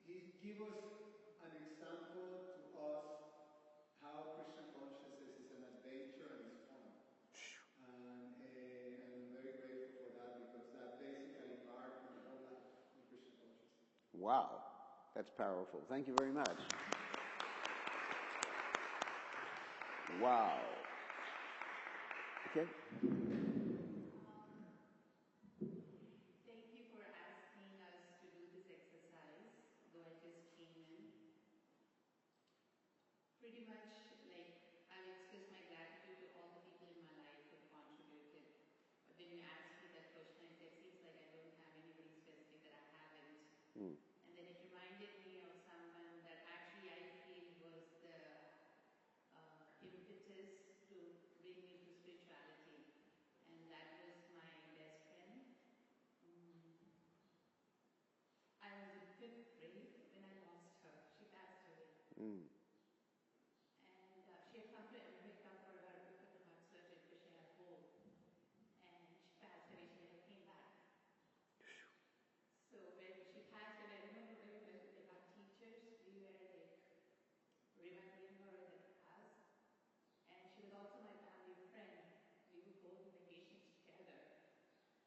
he gave us an example to us how Krishna consciousness is an adventure and it's fun. And I'm very grateful for that, because that basically marked my whole life in Krishna consciousness. Wow, that's powerful. Thank you very much. Wow. Okay. Thank you for asking us to do this exercise, though I just came in. Pretty much, like, I've expressed my gratitude to all the people in my life who have contributed. But when you asked me that question, I said, it seems like I don't have anybody specific that I haven't. And then it reminded me of someone that actually I feel was the impetus to bring me to spirituality. And that was my best friend. I was in 5th grade when I lost her. She passed away. And she had come to America for her open heart surgery because she had a hole. And she passed away. She never came back. So when she passed away, I remember very well, like our teachers, we were like remembering her in the class. And she was also my family friend. We would go on vacations together.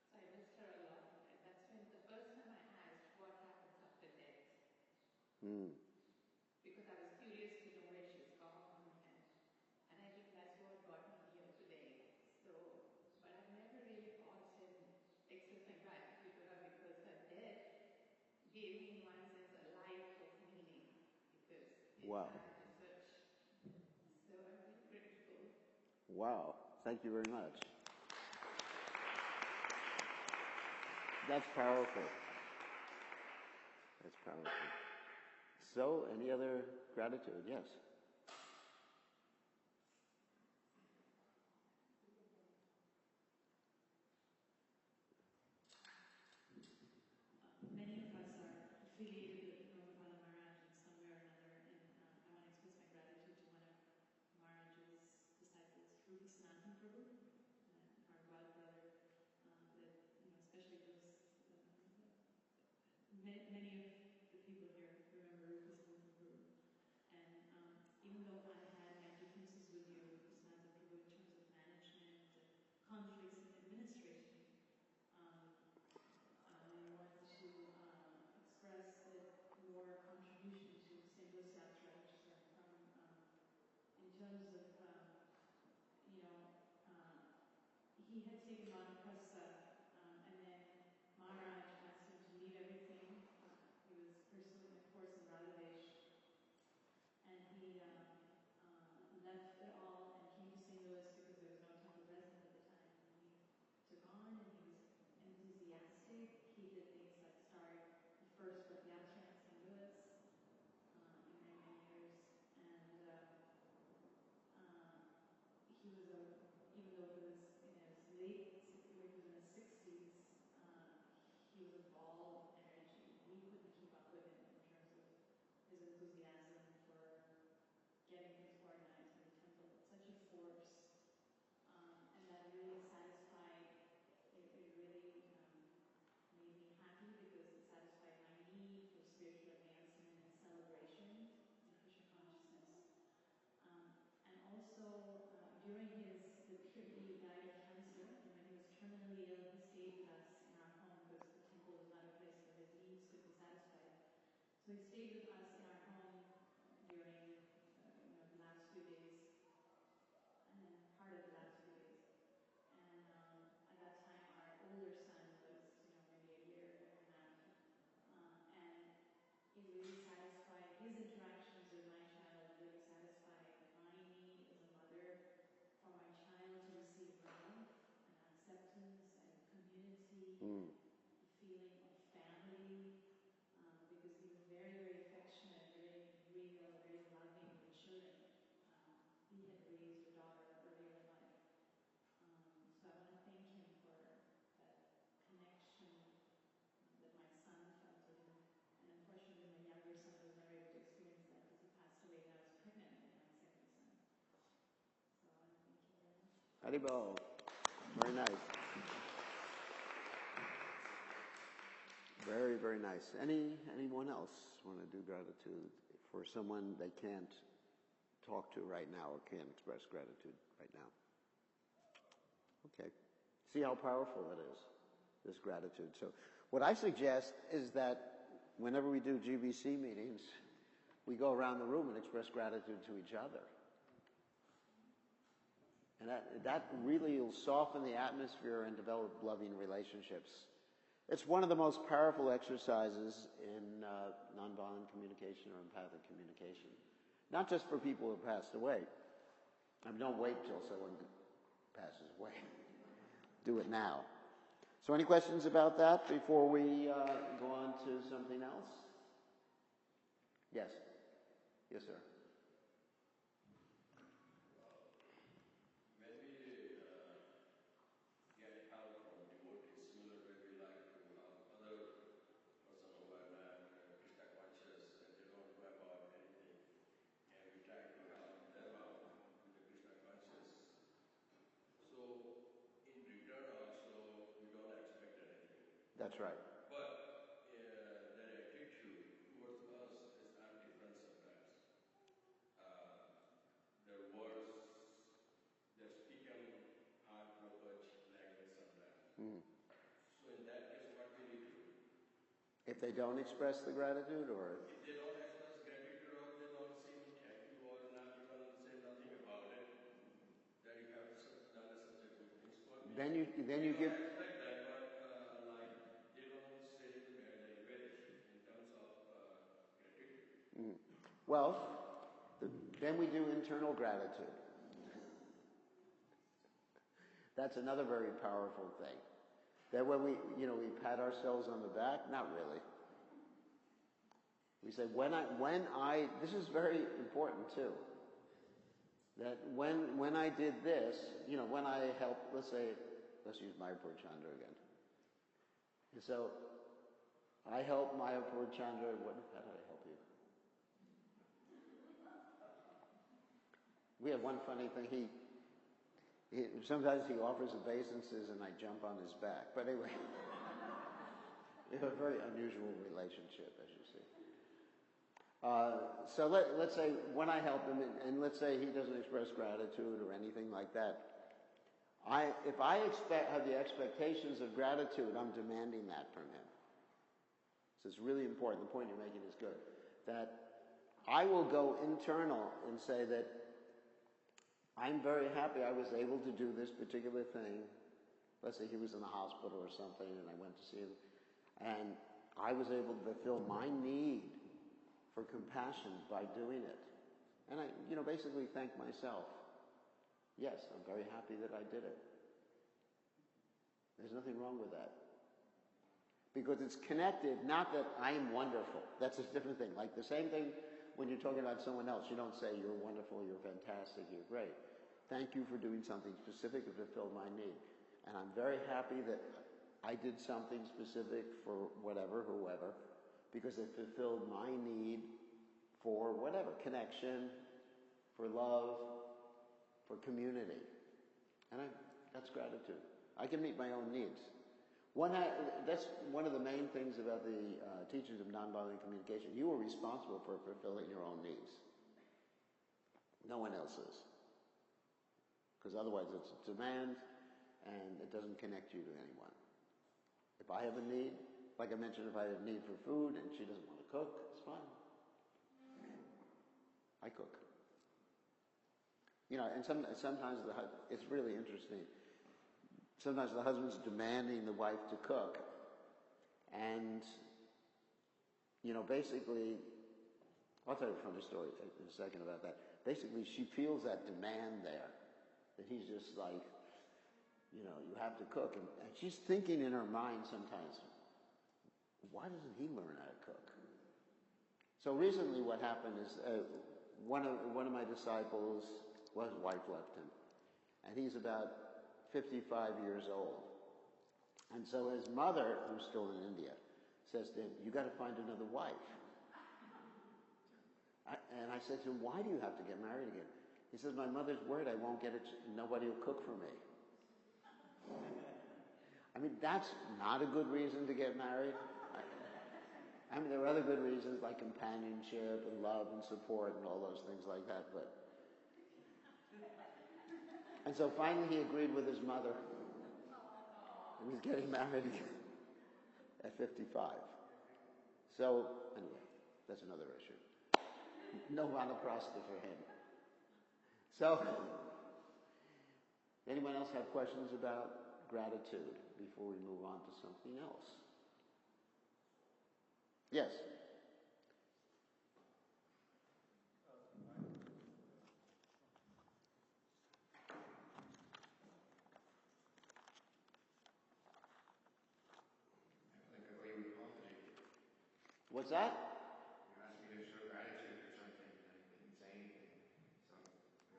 So I missed her a lot. And that's when the first time I asked what happens after death. Because I was curious to know where she's gone. And I think that's what brought me here today. So, but I've never really paused and expressed my gratitude to her, because her death gave me, in one sense, a life of meaning. Because it started to search. So I'm really grateful. Wow. Thank you very much. That's powerful. That's powerful. So, any other gratitude? Yes. Many of us are affiliated with Prabhupada Maharaj in some way or another, and I want to express my gratitude to one of Maharaj's disciples, Rupa Sanatan Prabhu, our godbrother, that, especially those, many of the people here remember Rupa Sanatan Prabhu. And even though I had my differences with your Rupa Sanatan Prabhu in terms of management and conflicts in administration, I want to express that your contribution to St. Louis Yatra, which is from, in terms of, he had taken Vanaprastha, and then Maharaj asked him to leave everything. He was pursuing a course in Radhavesh, and he left it all and came to St. Louis because there was no temple resident at the time. And he took on, and he was enthusiastic. He did things like start the first Rath Yatra in St. Louis in many years. And he was even though he was in his late 60s, he was he died of cancer, and when he was terminally ill, he stayed with us in our home because the temple was not a place where his needs could be satisfied. So he stayed with us in our home during the last few days, and part of the last few days. And at that time, our older son was maybe a year and a half, and it really satisfied his interactions with my child. Really satisfied my need as a mother for my child to receive love and acceptance and community, and the feeling of family, because he was very, very affectionate, very real, very loving with children. He had raised a daughter earlier in life. So I want to thank him for that connection that my son felt to him. And unfortunately, my younger son was never able to experience that because he passed away when I was pregnant with my second son. So I want to thank you very much. Haribol. Very nice. Very, very nice. Anyone else want to do gratitude for someone they can't talk to right now or can't express gratitude right now? Okay. See how powerful it is, this gratitude. So what I suggest is that whenever we do GBC meetings, we go around the room and express gratitude to each other. And that really will soften the atmosphere and develop loving relationships. It's one of the most powerful exercises in nonviolent communication or empathic communication. Not just for people who have passed away. I mean, don't wait till someone passes away. Do it now. So any questions about that before we go on to something else? Yes. Yes, sir. When we get help from devotees, similar way we like to help other person who are not Krishna conscious and they don't know about anything, and we try to help them out with the Krishna conscious. So in return also we don't expect anything. That's right. But their attitude towards us are different sometimes. Their words, they speak in heart-broken language sometimes. So in that case, what we need to do? If they don't express the gratitude, or If they don't express gratitude or they don't say me thank you or not even say nothing about it, that you have done such a good thing for me. then you give. I expect that, but like they don't say the way in terms of gratitude. Well, then we do internal gratitude. That's another very powerful thing. That when we pat ourselves on the back, not really. We say, this is very important too. That when I did this, when I helped, let's use Mayapur Chandra again. And so, I helped Mayapur Chandra, how did I help you? We have one funny thing, sometimes he offers obeisances and I jump on his back. But anyway, we have a very unusual relationship, as you see. So let's say when I help him, and let's say he doesn't express gratitude or anything like that, if I have the expectations of gratitude, I'm demanding that from him. So it's really important. The point you're making is good. That I will go internal and say that I'm very happy I was able to do this particular thing. Let's say he was in the hospital or something and I went to see him. And I was able to fulfill my need for compassion by doing it. And I, basically thank myself. Yes, I'm very happy that I did it. There's nothing wrong with that. Because it's connected, not that I'm wonderful. That's a different thing. Like the same thing when you're talking about someone else. You don't say, you're wonderful, you're fantastic, you're great. Thank you for doing something specific to fulfill my need. And I'm very happy that I did something specific for whatever, whoever, because it fulfilled my need for whatever, connection, for love, for community. And that's gratitude. I can meet my own needs. That's one of the main things about the teachings of nonviolent communication. You are responsible for fulfilling your own needs. No one else is. because otherwise it's a demand and it doesn't connect you to anyone. If I have a need, like I mentioned, if I have a need for food and she doesn't want to cook, it's fine. I cook. You know, and sometimes it's really interesting. Sometimes the husband's demanding the wife to cook, and, you know, basically, I'll tell you a funny story in a second about that. Basically, she feels that demand there, that he's just like, you know, you have to cook. And she's thinking in her mind sometimes, why doesn't he learn how to cook? So recently what happened is one of my disciples, well, his wife left him, and he's about 55 years old. And so his mother, who's still in India, says to him, you got to find another wife. And I said to him, why do you have to get married again? He says, my mother's worried I won't get it, nobody will cook for me. I mean, that's not a good reason to get married. I mean, there are other good reasons like companionship and love and support and all those things like that, but... And so finally he agreed with his mother, and he's getting married again at 55. So, anyway, that's another issue. No vanaprastha for him. So, anyone else have questions about gratitude before we move on to something else? Yes? What's that? You asked me to show gratitude or something, and I didn't say anything, so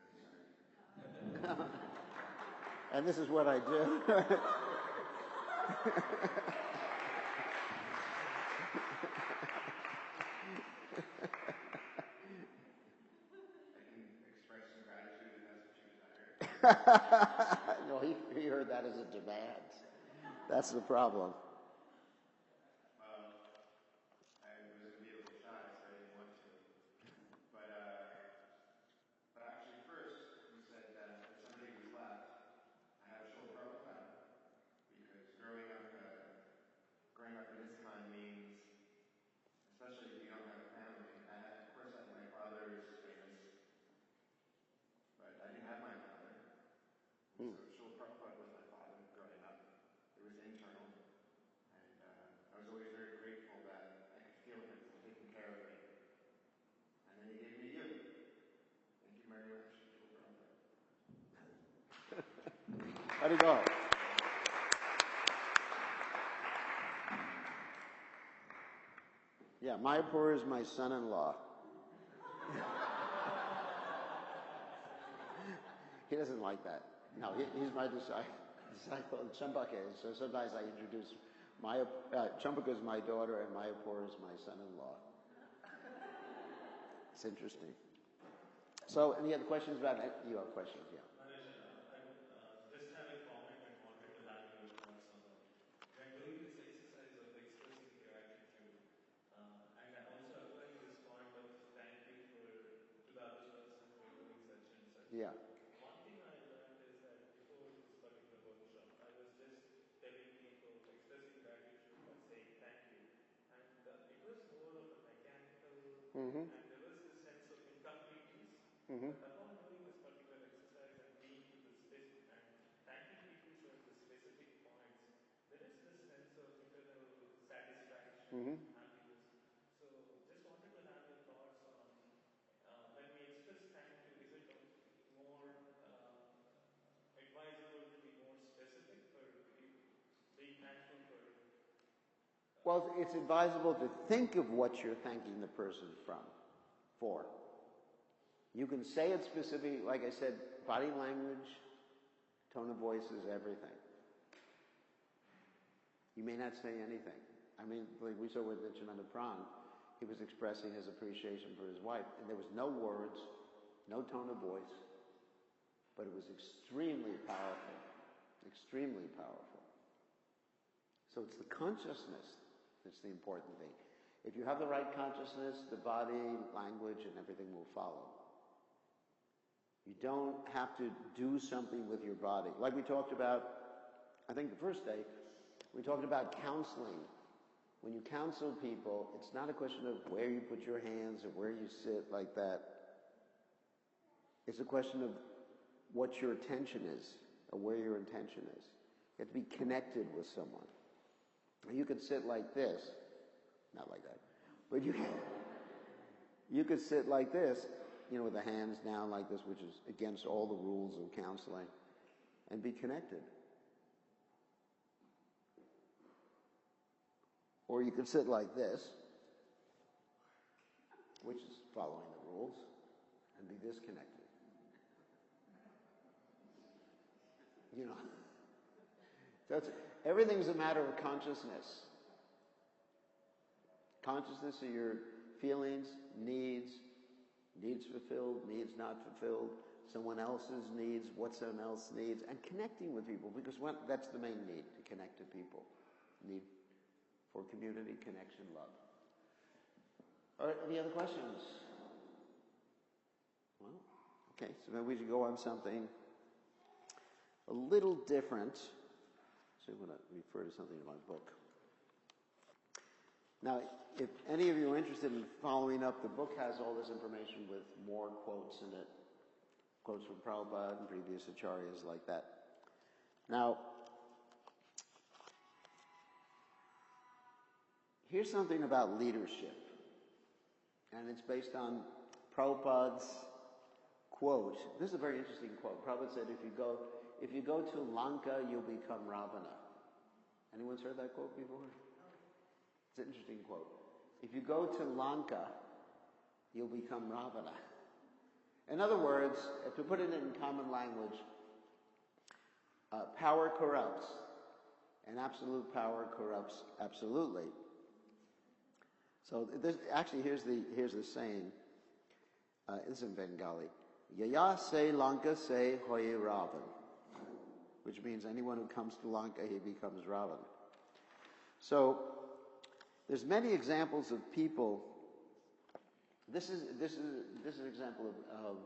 I'm really sorry. And this is what I do. I can express some gratitude if that's what you desire. No, he heard that as a demand. That's the problem. Growing up in this time means, especially if you don't have a family, of course my father is famous, but I didn't have my father. And so Srila Prabhupada was my father growing up. It was internal, and I was always very grateful that I could feel him taking care of me. And then he gave me you. Thank you very much, Srila Prabhupada. How'd it go? Yeah, Mayapur is my son-in-law. He doesn't like that. No, he's my disciple. Champaka is. So sometimes I introduce Champaka is my daughter and Mayapur is my son-in-law. It's interesting. So, any other questions about it? You have questions, yeah. I just have a comment and wanted to have your thoughts on that. When doing this exercise of expressing gratitude, and also applying this point of thank you to the other person for doing such and such. Yeah. One thing I learned is that before this particular workshop, I was just telling people, expressing gratitude by saying thank you. And it was more of a mechanical, and there was this sense of incompleteness. But upon doing this particular exercise and being to the and thanking people for the specific points, there is this sense of internal satisfaction, happiness. So just wanted to have your thoughts on when we express thank you, is it more advisable to be more specific or being thankful for? Well, it's advisable to think of what you're thanking the person for. You can say it specifically, like I said, body language, tone of voice is everything. You may not say anything. I mean, like we saw with Nityananda Pran, he was expressing his appreciation for his wife, and there was no words, no tone of voice, but it was extremely powerful, extremely powerful. So it's the consciousness that's the important thing. If you have the right consciousness, the body, language, and everything will follow. You don't have to do something with your body. Like we talked about, I think the first day, we talked about counseling. When you counsel people, it's not a question of where you put your hands or where you sit like that. It's a question of what your attention is or where your intention is. You have to be connected with someone. You could sit like this, not like that, but you could sit like this, with the hands down like this, which is against all the rules of counseling, and be connected. Or you could sit like this, which is following the rules, and be disconnected. Everything's a matter of consciousness. Consciousness of your feelings, needs fulfilled, needs not fulfilled, someone else's needs, what someone else needs, and connecting with people, because that's the main need, to connect to people. Need for community, connection, love. All right, any other questions? Well, okay, so maybe we should go on something a little different. So I'm going to refer to something in my book. Now, if any of you are interested in following up, the book has all this information with more quotes in it. Quotes from Prabhupada and previous acharyas like that. Now, here's something about leadership. And it's based on Prabhupada's quote. This is a very interesting quote. Prabhupada said, if you go to Lanka, you'll become Ravana. Anyone's heard that quote before? It's an interesting quote. If you go to Lanka, you'll become Ravana. In other words, to put it in common language, power corrupts, and absolute power corrupts absolutely. So here's the saying. This is in Bengali. Yaya se Lanka se hoye Ravan, which means anyone who comes to Lanka, he becomes Ravan. So there's many examples of people. This is an example of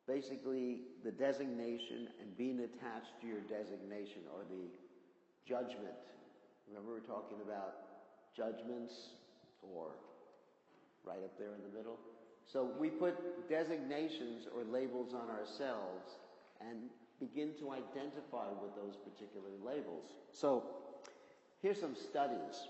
basically the designation and being attached to your designation, or the judgment. Remember, we're talking about judgments, or right up there in the middle. So we put designations or labels on ourselves and begin to identify with those particular labels. So here's some studies.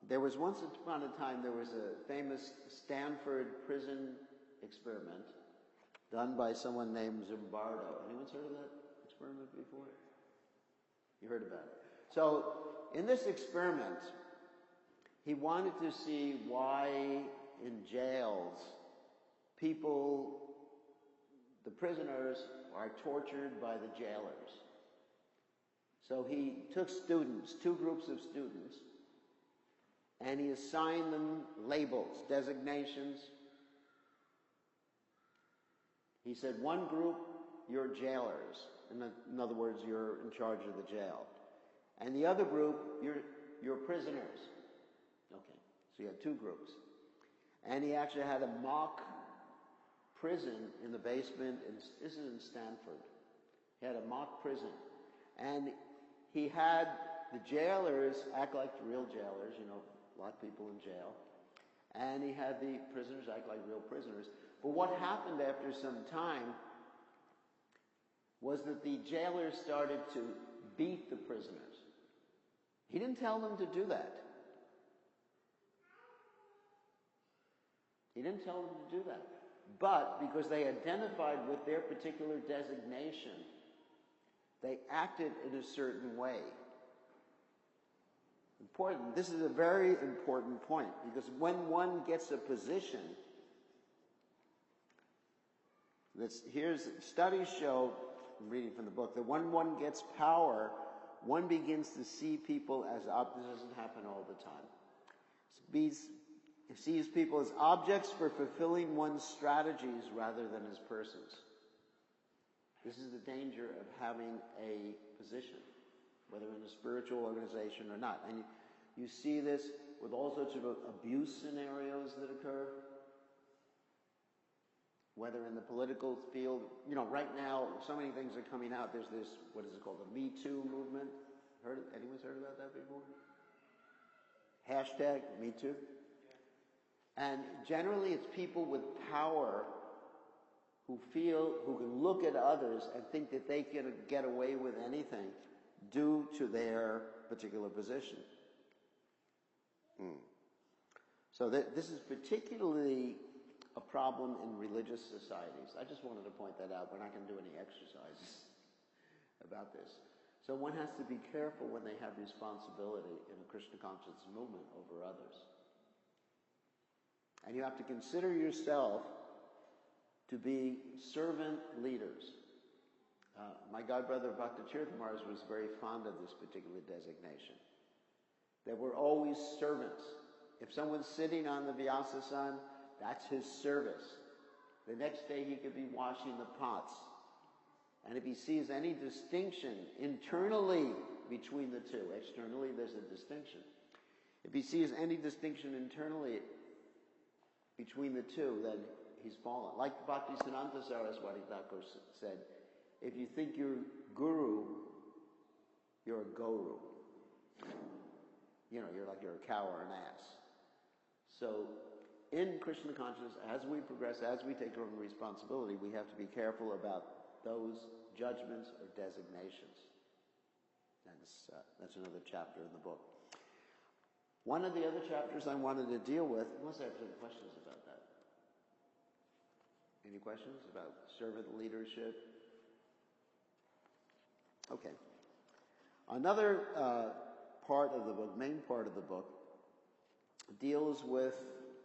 There was once upon a time, there was a famous Stanford prison experiment done by someone named Zimbardo. Anyone's heard of that experiment before? You heard about it. So in this experiment, he wanted to see why in jails the prisoners are tortured by the jailers. So he took students, two groups of students, and he assigned them labels, designations. He said, one group, you're jailers. In other words, you're in charge of the jail. And the other group, you're prisoners. Okay, so you had two groups. And he actually had a mock prison in the basement. This is in Stanford. He had a mock prison. And he had the jailers act like real jailers, a lot of people in jail. And he had the prisoners act like real prisoners. But what happened after some time was that the jailers started to beat the prisoners. He didn't tell them to do that. He didn't tell them to do that. But because they identified with their particular designation, they acted in a certain way. Important. This is a very important point, because when one gets a position, studies show, I'm reading from the book, that when one gets power, one begins to see people as, this doesn't happen all the time, sees people as objects for fulfilling one's strategies rather than as persons. This is the danger of having a position, whether in a spiritual organization or not. And you see this with all sorts of abuse scenarios that occur. whether in the political field, you know, right now, so many things are coming out. There's this, what is it called, the Me Too movement. Anyone's heard about that before? Hashtag Me Too. And generally it's people with power who can look at others and think that they can get away with anything due to their particular position. So this is particularly a problem in religious societies. I just wanted to point that out. We're not going to do any exercises about this. So one has to be careful when they have responsibility in a Krishna conscious movement over others. And you have to consider yourself to be servant leaders. My godbrother Bhakti Tirtha was very fond of this particular designation. That we're always servants. If someone's sitting on the Vyasasan, that's his service. The next day he could be washing the pots. And if he sees any distinction internally between the two, externally there's a distinction. If he sees any distinction internally between the two, then he's fallen. Like Bhaktisiddhanta Saraswati Thakur said, if you think you're guru, you're a guru. You know, you're a cow or an ass. So in Krishna consciousness, as we progress, as we take on responsibility, we have to be careful about those judgments or designations. That's another chapter in the book. One of the other chapters I wanted to deal with, unless I have any questions about that. Any questions about servant leadership? Okay. Another part of the book, main part of the book, deals with,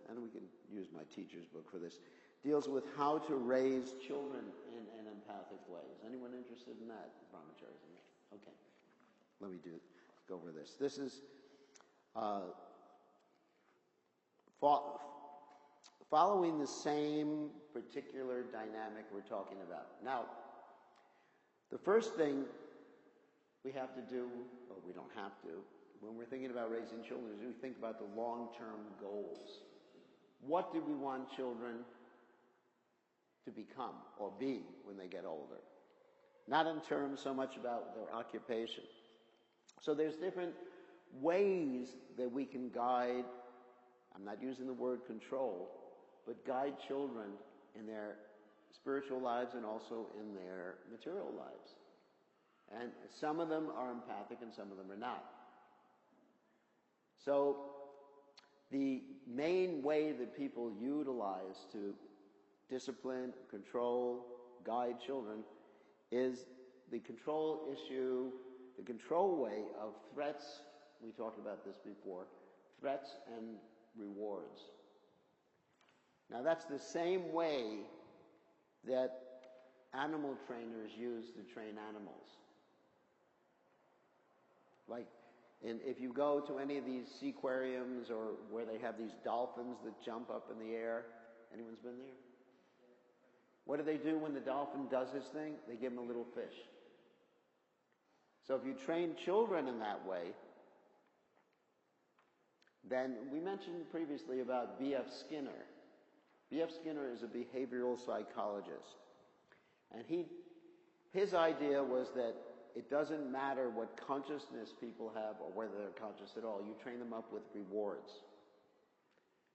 and we can use my teacher's book for this, deals with how to raise children in an empathic way. Is anyone interested in that? Brahmacharis? Okay. Let me go over this. This is following the same particular dynamic we're talking about. Now, the first thing we have to do, or we don't have to, when we're thinking about raising children, is we think about the long-term goals. What do we want children to become or be when they get older? Not in terms so much about their occupation. So there's different ways that we can guide, I'm not using the word control, but guide children in their spiritual lives and also in their material lives. And some of them are empathic and some of them are not. So the main way that people utilize to discipline, control, guide children is the control issue, the control way of threats. We talked about this before. Threats and rewards. Now that's the same way that animal trainers use to train animals. Like, if you go to any of these seaquariums or where they have these dolphins that jump up in the air, anyone's been there? What do they do when the dolphin does his thing? They give him a little fish. So if you train children in that way, then we mentioned previously about B.F. Skinner. B.F. Skinner is a behavioral psychologist. And his idea was that it doesn't matter what consciousness people have or whether they're conscious at all. You train them up with rewards.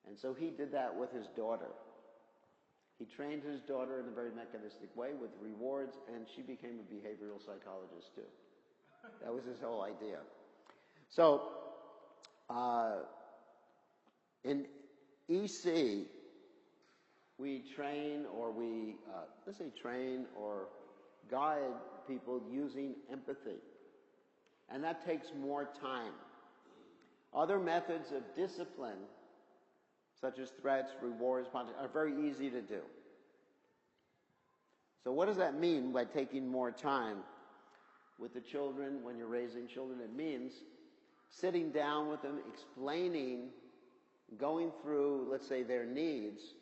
And so he did that with his daughter. He trained his daughter in a very mechanistic way with rewards, and she became a behavioral psychologist too. That was his whole idea. So, in EC, we train or guide people using empathy. And that takes more time. Other methods of discipline, such as threats, rewards, are very easy to do. So what does that mean by taking more time with the children when you're raising children? It means sitting down with them, explaining, going through, let's say, their needs,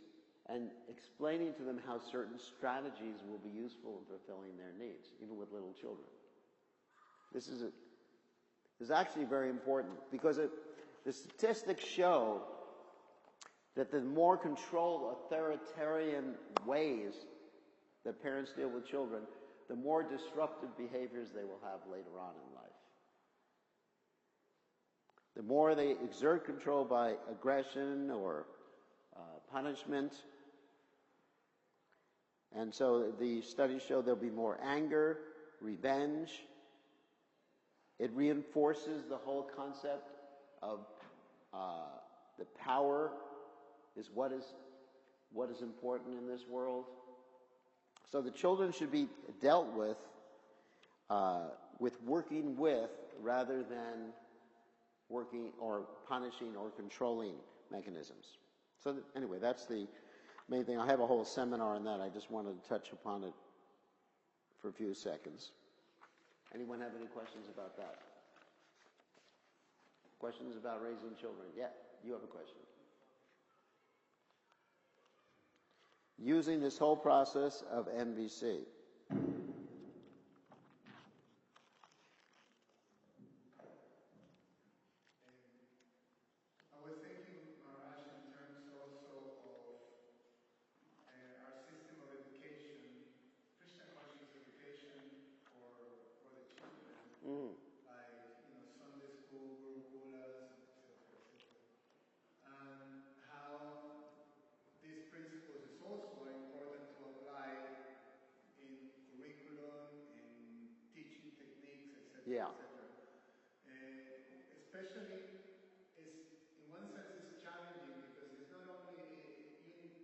and explaining to them how certain strategies will be useful in fulfilling their needs, even with little children. This is actually very important because the statistics show that the more controlled, authoritarian ways that parents deal with children, the more disruptive behaviors they will have later on in life. The more they exert control by aggression or punishment. And so the studies show there'll be more anger, revenge. It reinforces the whole concept of the power is what is important in this world. So the children should be dealt with working with rather than working or punishing or controlling mechanisms. So anyway, that's the main thing. I have a whole seminar on that. I just wanted to touch upon it for a few seconds. Anyone have any questions about that? Questions about raising children? Yeah, you have a question. Using this whole process of MVC. I was thinking, Maharaj, in terms also of our system of education, Krishna conscious education for the children, like Sunday school, gurukulas, etc., and how these principles is also important to apply in curriculum, in teaching techniques, etc., Yeah. etc. Especially, in one sense, it's challenging because it's not only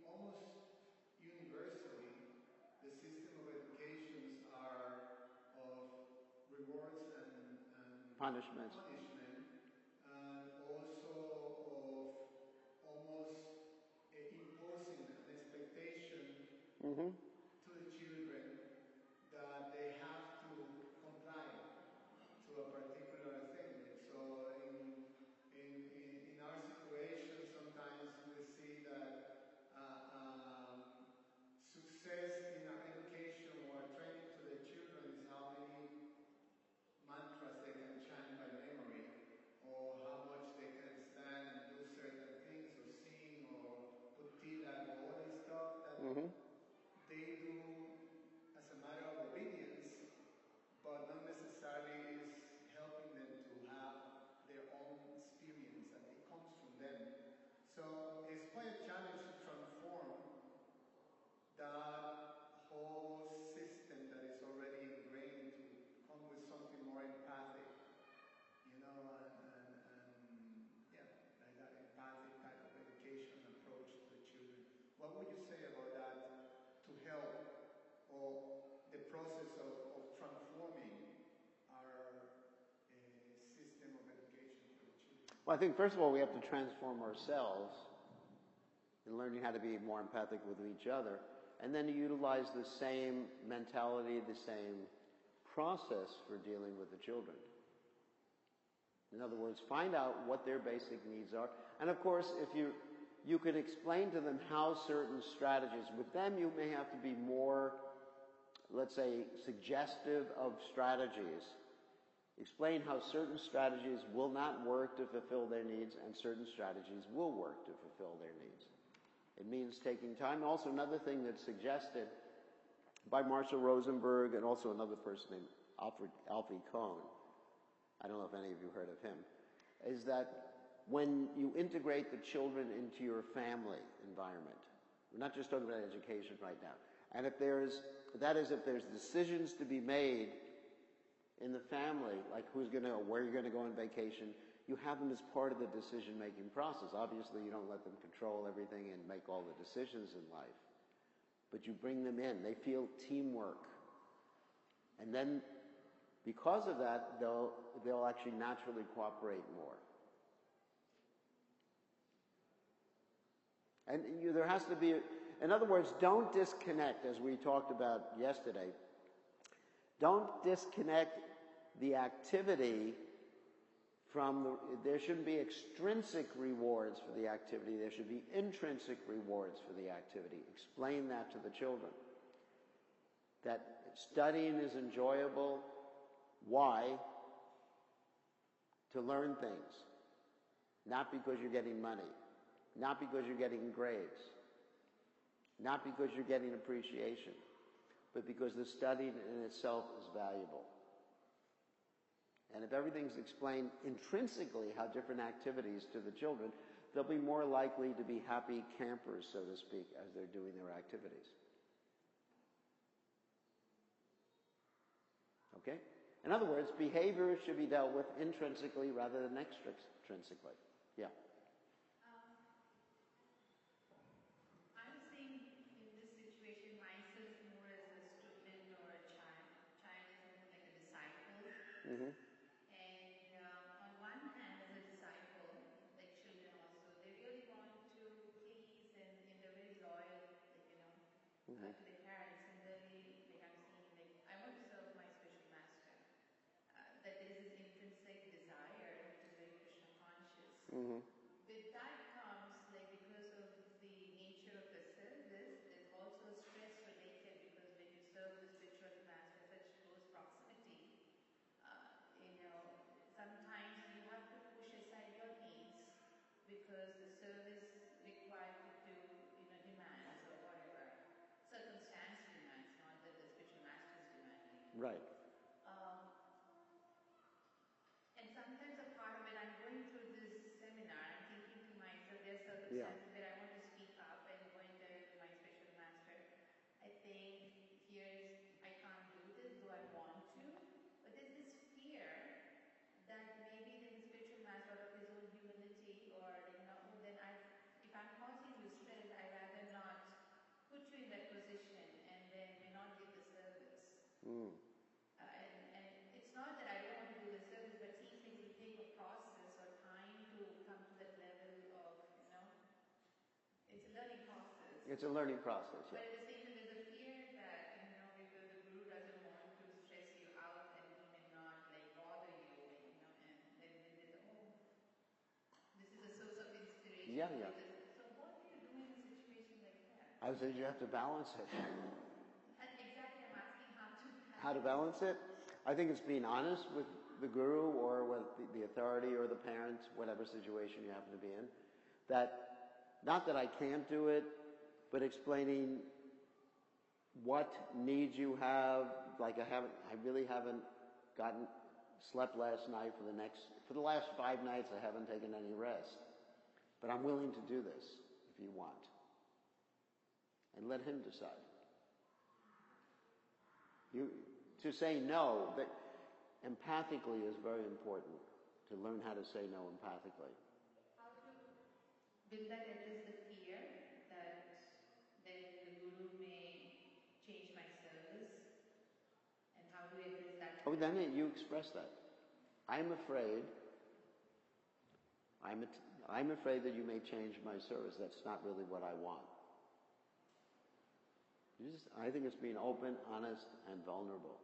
almost universally the system of educations are of rewards and Punishments. and also of almost imposing an expectation to the children that they have to comply to a particular thing. So in our situation, sometimes we see that success in our education or training to the children is how many mantras they can chant by memory, or how much they can stand and do certain things, or sing, or put tilak, or all this stuff that they do as a matter of obedience, but not necessarily is helping them to have their own experience, and it comes from them. So it's quite a challenge to transform that whole system that is already ingrained to come with something more empathic, and yeah, like that empathic type of education approach to the children. What would you say about that to help, or the process of transforming our system of education for the children? Well, I think first of all we have to transform ourselves in learning how to be more empathic with each other, and then to utilize the same mentality, the same process for dealing with the children. In other words, find out what their basic needs are. And of course, if you can explain to them how certain strategies, with them you may have to be more, let's say, suggestive of strategies. Explain how certain strategies will not work to fulfill their needs and certain strategies will work to fulfill their needs. It means taking time. Also, another thing that's suggested by Marshall Rosenberg and also another person named Alfie Kohn, I don't know if any of you heard of him, is that when you integrate the children into your family environment, we're not just talking about education right now, and if there's decisions to be made in the family, like where you're going to go on vacation, you have them as part of the decision-making process. Obviously, you don't let them control everything and make all the decisions in life, but you bring them in. They feel teamwork. And then, because of that, they'll actually naturally cooperate more. And there has to be, in other words, don't disconnect, as we talked about yesterday. Don't disconnect the activity there shouldn't be extrinsic rewards for the activity. There should be intrinsic rewards for the activity. Explain that to the children. That studying is enjoyable. Why? To learn things. Not because you're getting money. Not because you're getting grades. Not because you're getting appreciation. But because the study in itself is valuable. And if everything's explained intrinsically how different activities to the children, they'll be more likely to be happy campers, so to speak, as they're doing their activities. Okay? In other words, behavior should be dealt with intrinsically rather than extrinsically. Yeah. I'm seeing in this situation myself more as a student or a child. Child is more like a disciple. Mm-hmm. And on one hand, as a disciple, like children also, they really want to please and they're very loyal, like, to their parents. And really, like I'm seeing, like I want to serve my spiritual master. That there is this intrinsic desire, which is very Krishna conscious. Mm-hmm. With that comes, like because of the nature of the service, there's also stress related because when you serve the spiritual master such close proximity, sometimes you have to push aside your needs because the service requires you to, demands or whatever. Circumstance demands, not that the spiritual master is demanding. Right. And sometimes a part of it, I'm going through this seminar, I'm thinking to myself, there are circumstances where I want to speak up and go in there to my spiritual master. I think I can't do this, though I want to. But there's this fear that maybe the spiritual master out of his own humility or, then if I'm causing you stress, I'd rather not put you in that position and then may not give the service. And it's not that I don't want to do the service, but these things will take a process or time to come to that level of, it's a learning process. It's a learning process, But yeah. at the same time, there's a fear that, because the guru doesn't want to stress you out and he may not, bother you, and then there's, this is a source of inspiration. Yeah. So what do you do in a situation like that? I would say you have to balance it. Exactly, I'm asking how to balance. How to balance it? I think it's being honest with the guru or with the authority or the parents, whatever situation you happen to be in. That, not that I can't do it, but explaining what needs you have. Like I really haven't slept last night for the last 5 nights I haven't taken any rest. But I'm willing to do this if you want. And let him decide. To say no, that empathically is very important. To learn how to say no empathically. How will that address the fear that the guru may change my service? And how do we address that? Oh, then you express that. I'm afraid that you may change my service. That's not really what I want. I think it's being open, honest, and vulnerable.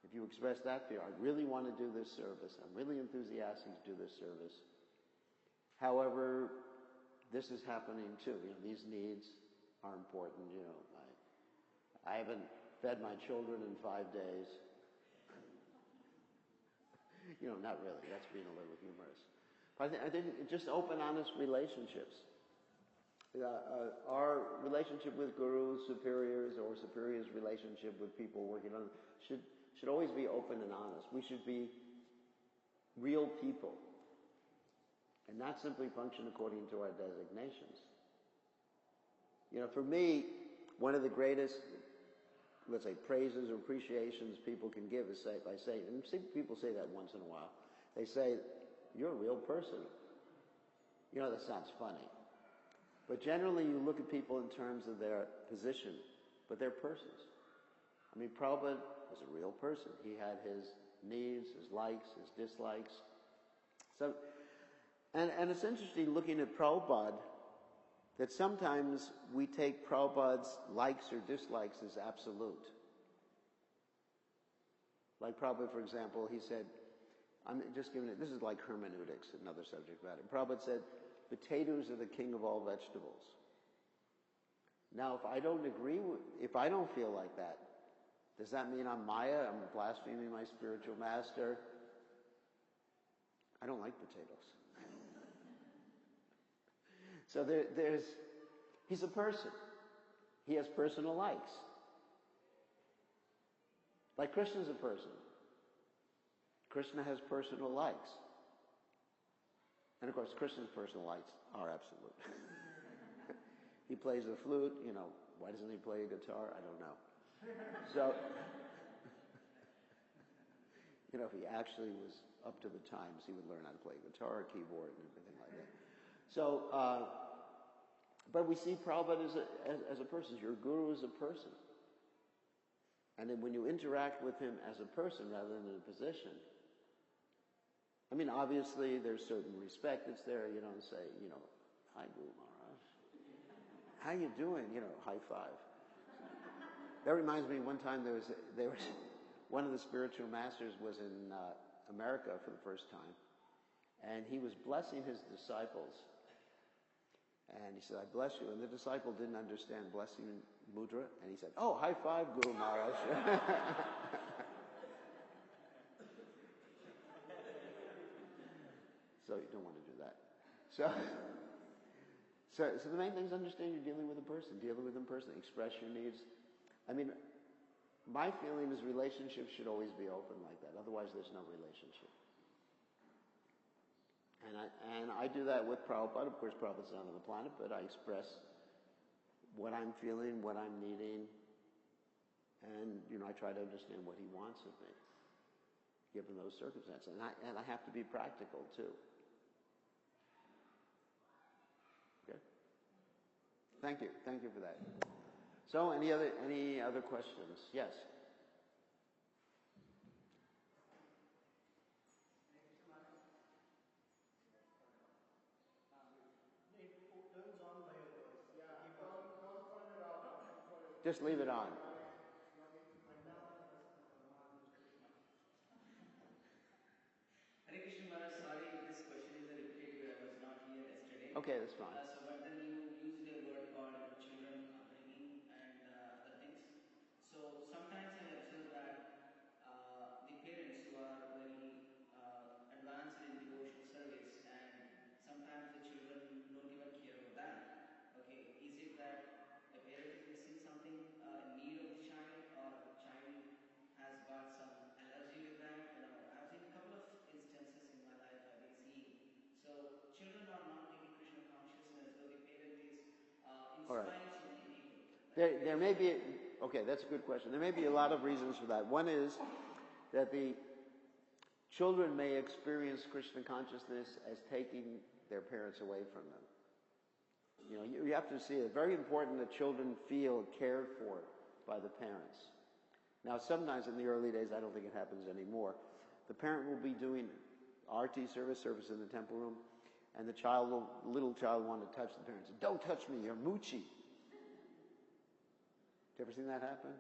If you express that fear, I really want to do this service. I'm really enthusiastic to do this service. However, this is happening too. These needs are important. I haven't fed my children in 5 days. Not really. That's being a little humorous. But I think just open, honest relationships. Our relationship with gurus, superiors, or superiors' relationship with people working on it should always be open and honest. We should be real people and not simply function according to our designations. For me, one of the greatest, let's say, praises or appreciations people can give is by saying, and people say that once in a while, they say, you're a real person. That sounds funny. But generally you look at people in terms of their position, but they're persons. Prabhupada was a real person. He had his needs, his likes, his dislikes. So, and it's interesting looking at Prabhupada that sometimes we take Prabhupada's likes or dislikes as absolute. Like Prabhupada, for example, he said, I'm just giving it, this is like hermeneutics, another subject matter. Prabhupada said, potatoes are the king of all vegetables. Now, if I don't feel like that, does that mean I'm Maya? I'm blaspheming my spiritual master? I don't like potatoes. So he's a person. He has personal likes. Like Krishna's a person. Krishna has personal likes. And of course, Krishna's personal likes are absolute. He plays the flute, why doesn't he play a guitar? I don't know. So, if he actually was up to the times, he would learn how to play guitar, keyboard, and everything like that. So, but we see Prabhupada as a person. Your guru is a person. And then when you interact with him as a person rather than in a position, I mean, obviously there's certain respect that's there. You don't say, hi Guru Maharaj. How you doing? High five. That reminds me, one time there was one of the spiritual masters was in America for the first time, and he was blessing his disciples. And he said, I bless you. And the disciple didn't understand blessing mudra, and he said, oh, high five, Guru Maharaj. So you don't want to do that. So the main thing is understand you're dealing with a person, dealing with them personally, express your needs. I mean, my feeling is relationships should always be open like that. Otherwise, there's no relationship. And I do that with Prabhupada. Of course, Prabhupada's not on the planet, but I express what I'm feeling, what I'm needing, and I try to understand what he wants of me, given those circumstances. And I have to be practical too. Okay. Thank you for that. So, any other questions? Yes. Just leave it on. Hare Krishna Maharaj, sorry if this question is a repetitive. I was not here yesterday. Okay, that's fine. But then you used a word called children upbringing and other things. So sometimes I observe that the parents who are very advanced in devotional service, and sometimes the children don't even care about that. Okay, is it that a parent is missing something in need of the child, or child has got some allergy with that? I've seen a couple of instances in my life I've been seeing. So children are not taking Krishna consciousness, though the parent is inspiring so many people. There may be, okay, that's a good question. There may be a lot of reasons for that. One is that the children may experience Krishna consciousness as taking their parents away from them. You have to see it's very important that children feel cared for by the parents. Now, sometimes in the early days, I don't think it happens anymore. The parent will be doing RT service in the temple room, and the little child will want to touch the parents. Don't touch me, you're moochie. You ever seen that happen?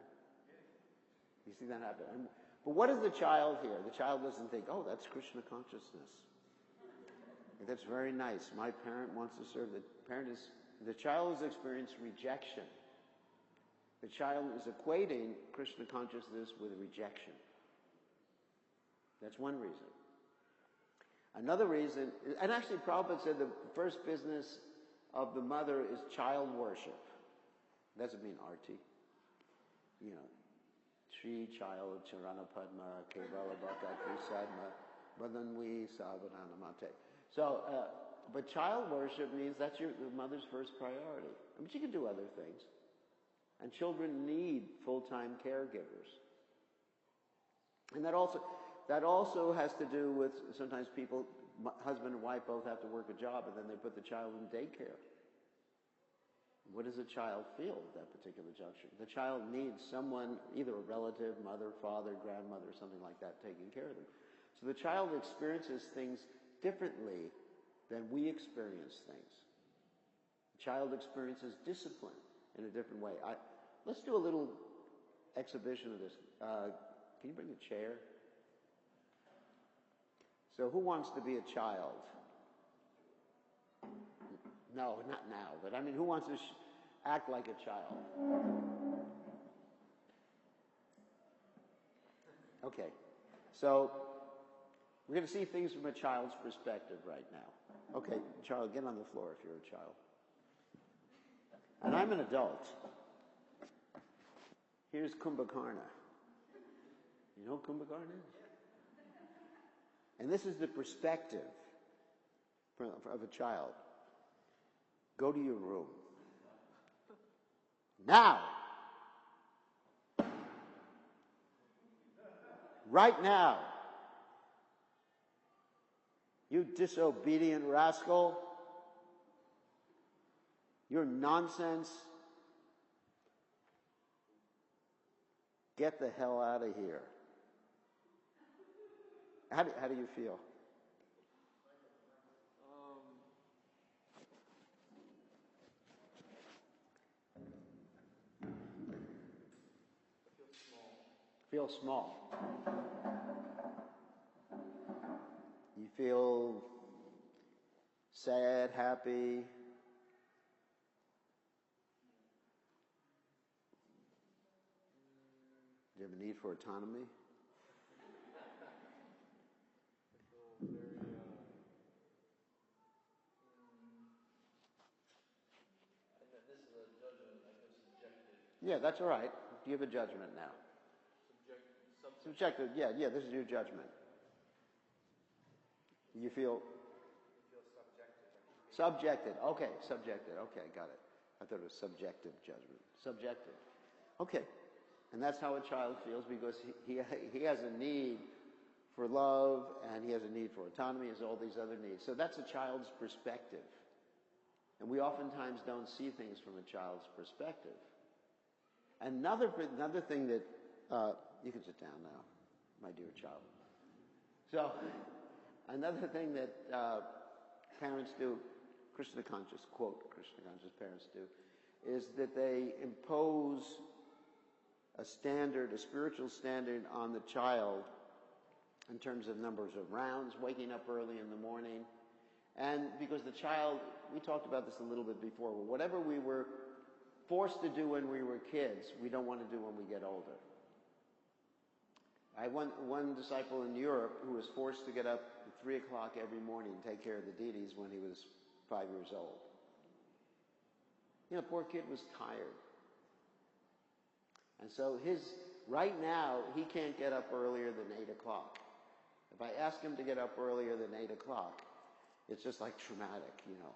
You see that happen? But what does the child hear? The child doesn't think, oh, that's Krishna consciousness. That's very nice. My parent wants to serve. The child has experienced rejection. The child is equating Krishna consciousness with rejection. That's one reason. Another reason, and actually Prabhupada said the first business of the mother is child worship. Doesn't mean arti. Shri child charana padma kevala bhakta krisadma badanvi savananamate. So, but child worship means that's the mother's first priority. But you can do other things. And children need full-time caregivers. And that also has to do with sometimes people, husband and wife both have to work a job, and then they put the child in daycare. What does a child feel at that particular juncture? The child needs someone, either a relative, mother, father, grandmother, something like that, taking care of them. So the child experiences things differently than we experience things. The child experiences discipline in a different way. Let's do a little exhibition of this. Can you bring a chair? So who wants to be a child? No, not now, but I mean, who wants to act like a child? Okay, so we're going to see things from a child's perspective right now. Okay, child, get on the floor if you're a child. And I'm an adult. Here's Kumbhakarna. You know what Kumbhakarna is? And this is the perspective of a child. Go to your room. Now! Right now! You disobedient rascal! Your nonsense! Get the hell out of here. How do you feel? Feel small. You feel sad, happy. Do you have a need for autonomy? This is a judgment, I guess, subjective. Yeah, that's all right. You have a judgment now. Subjective, yeah, this is your judgment. You feel? Subjective, okay, got it. I thought it was subjective judgment. Subjective. Okay. And that's how a child feels because he has a need for love and he has a need for autonomy, he has all these other needs. So that's a child's perspective. And we oftentimes don't see things from a child's perspective. Another thing that, you can sit down now, my dear child. So, another thing that parents do, Krishna conscious, quote, Krishna conscious parents do, is that they impose a standard, a spiritual standard on the child in terms of numbers of rounds, waking up early in the morning. And because the child, we talked about this a little bit before, whatever we were forced to do when we were kids, we don't want to do when we get older. I had one disciple in Europe who was forced to get up at 3 o'clock every morning and take care of the deities when he was 5 years old. You know, poor kid was tired. And so right now, he can't get up earlier than 8 o'clock. If I ask him to get up earlier than 8 o'clock, it's just like traumatic, you know.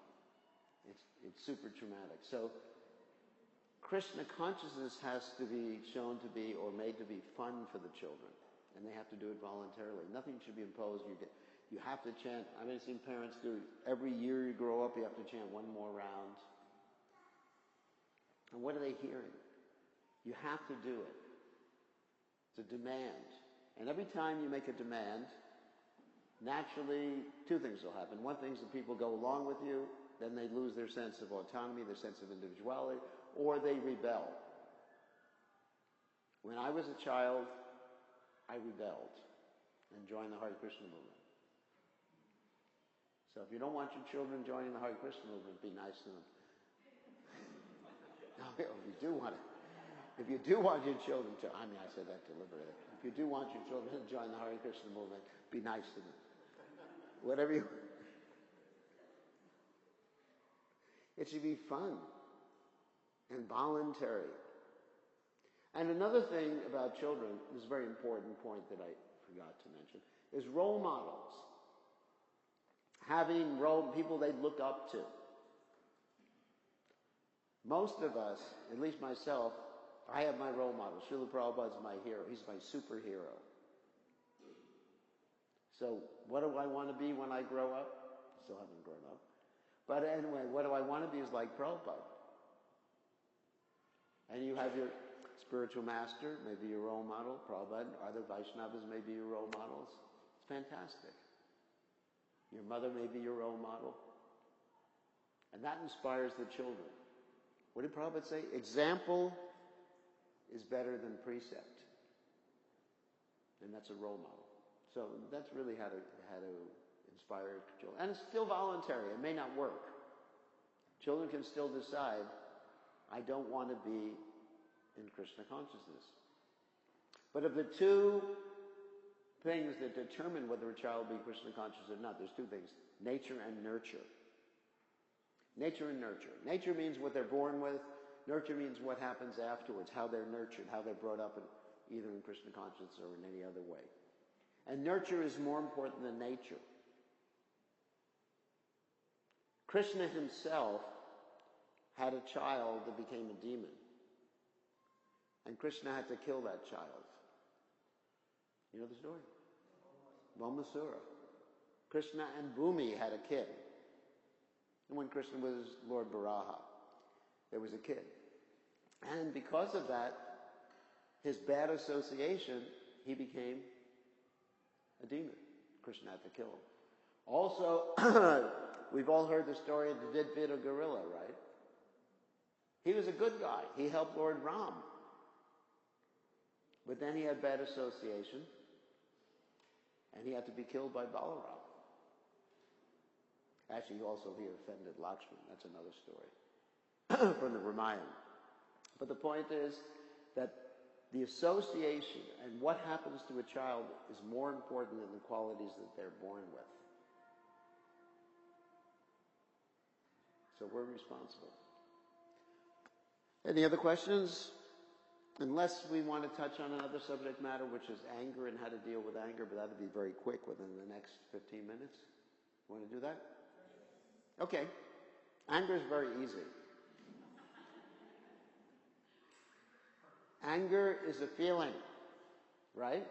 It's super traumatic. So Krishna consciousness has to be shown to be or made to be fun for the children. And they have to do it voluntarily. Nothing should be imposed. You have to chant. I mean, I've seen parents do every year you grow up, you have to chant one more round. And what are they hearing? You have to do it. It's a demand. And every time you make a demand, naturally, two things will happen. One thing is that people go along with you, then they lose their sense of autonomy, their sense of individuality, or they rebel. When I was a child, I rebelled and joined the Hare Krishna movement. So if you don't want your children joining the Hare Krishna movement, be nice to them. No, if you do want your children to, I mean, I said that deliberately. If you do want your children to join the Hare Krishna movement, be nice to them. Whatever you... It should be fun and voluntary. And another thing about children, this is a very important point that I forgot to mention, is role models. Having people they look up to. Most of us, at least myself, I have my role model. Srila Prabhupada's my hero. He's my superhero. So what do I want to be when I grow up? Still haven't grown up. But anyway, what do I want to be is like Prabhupada. And you have your spiritual master, maybe your role model, Prabhupada. Other Vaishnavas may be your role models. It's fantastic. Your mother may be your role model. And that inspires the children. What did Prabhupada say? Example is better than precept. And that's a role model. So that's really how to inspire children. And it's still voluntary. It may not work. Children can still decide, I don't want to be in Krishna consciousness. But of the two things that determine whether a child will be Krishna conscious or not, there's two things, nature and nurture. Nature and nurture. Nature means what they're born with. Nurture means what happens afterwards, how they're nurtured, how they're brought up either in Krishna consciousness or in any other way. And nurture is more important than nature. Krishna himself had a child that became a demon. And Krishna had to kill that child. You know the story? Bhaumasura. Krishna and Bhumi had a kid. And when Krishna was Lord Varaha, there was a kid. And because of that, his bad association, he became a demon. Krishna had to kill him. Also, we've all heard the story of the Vidvida gorilla, right? He was a good guy. He helped Lord Ram. But then he had bad association, and he had to be killed by Balaram. Actually, also he offended Lakshman. That's another story from the Ramayana. But the point is that the association and what happens to a child is more important than the qualities that they're born with. So we're responsible. Any other questions? Unless we want to touch on another subject matter, which is anger and how to deal with anger, but that'll be very quick within the next 15 minutes. Want to do that? Okay. Anger is very easy. Anger is a feeling, right?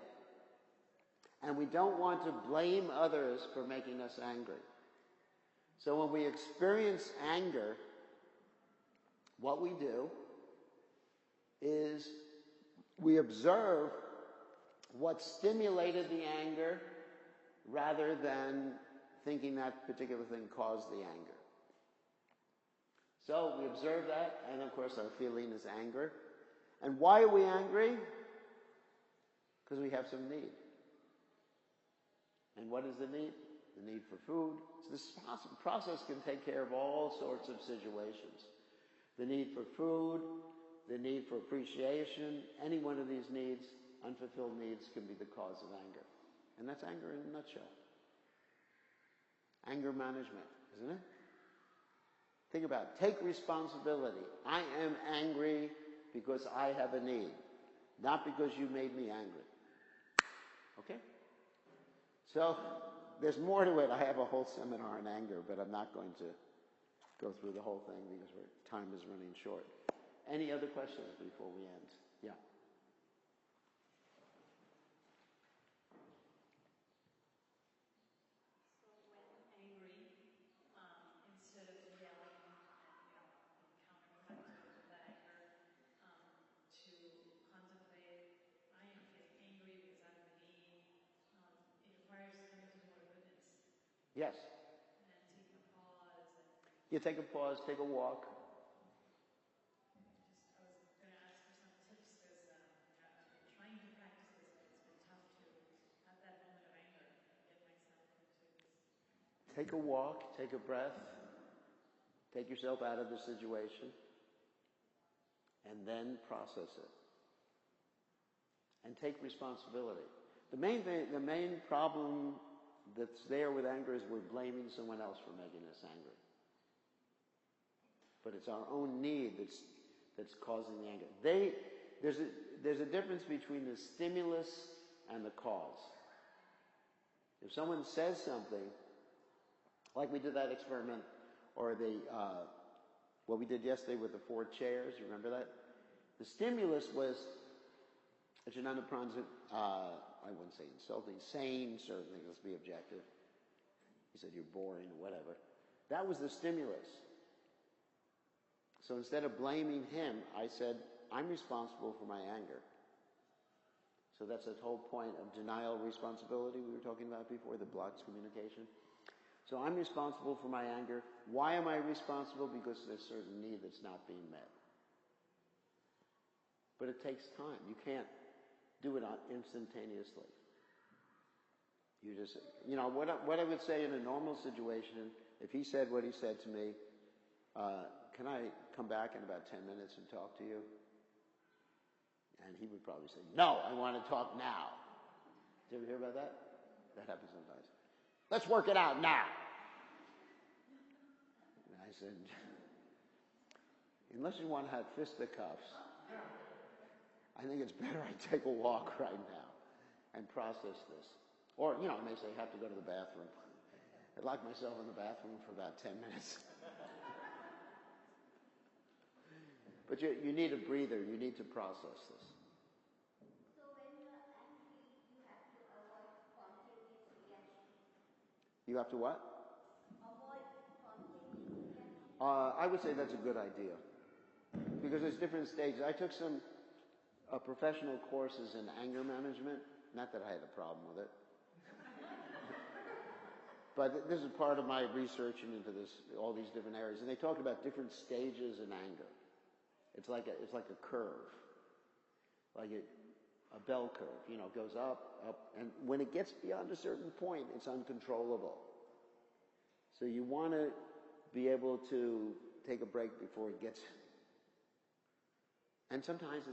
And we don't want to blame others for making us angry. So when we experience anger, what we do is we observe what stimulated the anger rather than thinking that particular thing caused the anger. So we observe that, and of course our feeling is anger. And why are we angry? Because we have some need. And what is the need? The need for food. So this process can take care of all sorts of situations. The need for food, the need for appreciation, any one of these needs, unfulfilled needs, can be the cause of anger. And that's anger in a nutshell. Anger management, isn't it? Think about it. Take responsibility. I am angry because I have a need, not because you made me angry. Okay? So, there's more to it. I have a whole seminar on anger, but I'm not going to go through the whole thing because time is running short. Any other questions before we end? Yeah. So when angry, instead of yelling and counteracting that anger, to contemplate, I am getting angry because I have a need. It requires coming to more goodness. Yes. And taking a pause. You take a pause, take a walk. I was going to ask for some tips because I've been trying to practice this, but it's been tough to have that moment of anger and get myself into this. Take a walk, take a breath, take yourself out of the situation, and then process it. And take responsibility. The main problem that's there with anger is we're blaming someone else for making us angry. But it's our own need that's causing the anger. There's a difference between the stimulus and the cause. If someone says something, like we did that experiment, or what we did yesterday with the 4 chairs, you remember that? The stimulus was Achananda Pranjit, I wouldn't say insulting, sane, certainly, let's be objective. He said, you're boring, or whatever. That was the stimulus. So instead of blaming him, I said, I'm responsible for my anger. So that's the whole point of denial responsibility we were talking about before, the blocks communication. So I'm responsible for my anger. Why am I responsible? Because there's a certain need that's not being met. But it takes time. You can't do it instantaneously. You just, what I would say in a normal situation, if he said what he said to me, can I come back in about 10 minutes and talk to you? And he would probably say, no, I want to talk now. Did you ever hear about that? That happens sometimes. Let's work it out now. And I said, unless you want to have fisticuffs, I think it's better I take a walk right now and process this. Or, I may say I have to go to the bathroom. I lock myself in the bathroom for about 10 minutes. But you need a breather. You need to process this. So when you're angry, you have to avoid spontaneous reaction. You have to what? Avoid spontaneous reaction. I would say that's a good idea. Because there's different stages. I took some professional courses in anger management. Not that I had a problem with it. But this is part of my research into all these different areas. And they talked about different stages in anger. It's like a curve, like a bell curve. Goes up, and when it gets beyond a certain point, it's uncontrollable. So you want to be able to take a break before it gets. And sometimes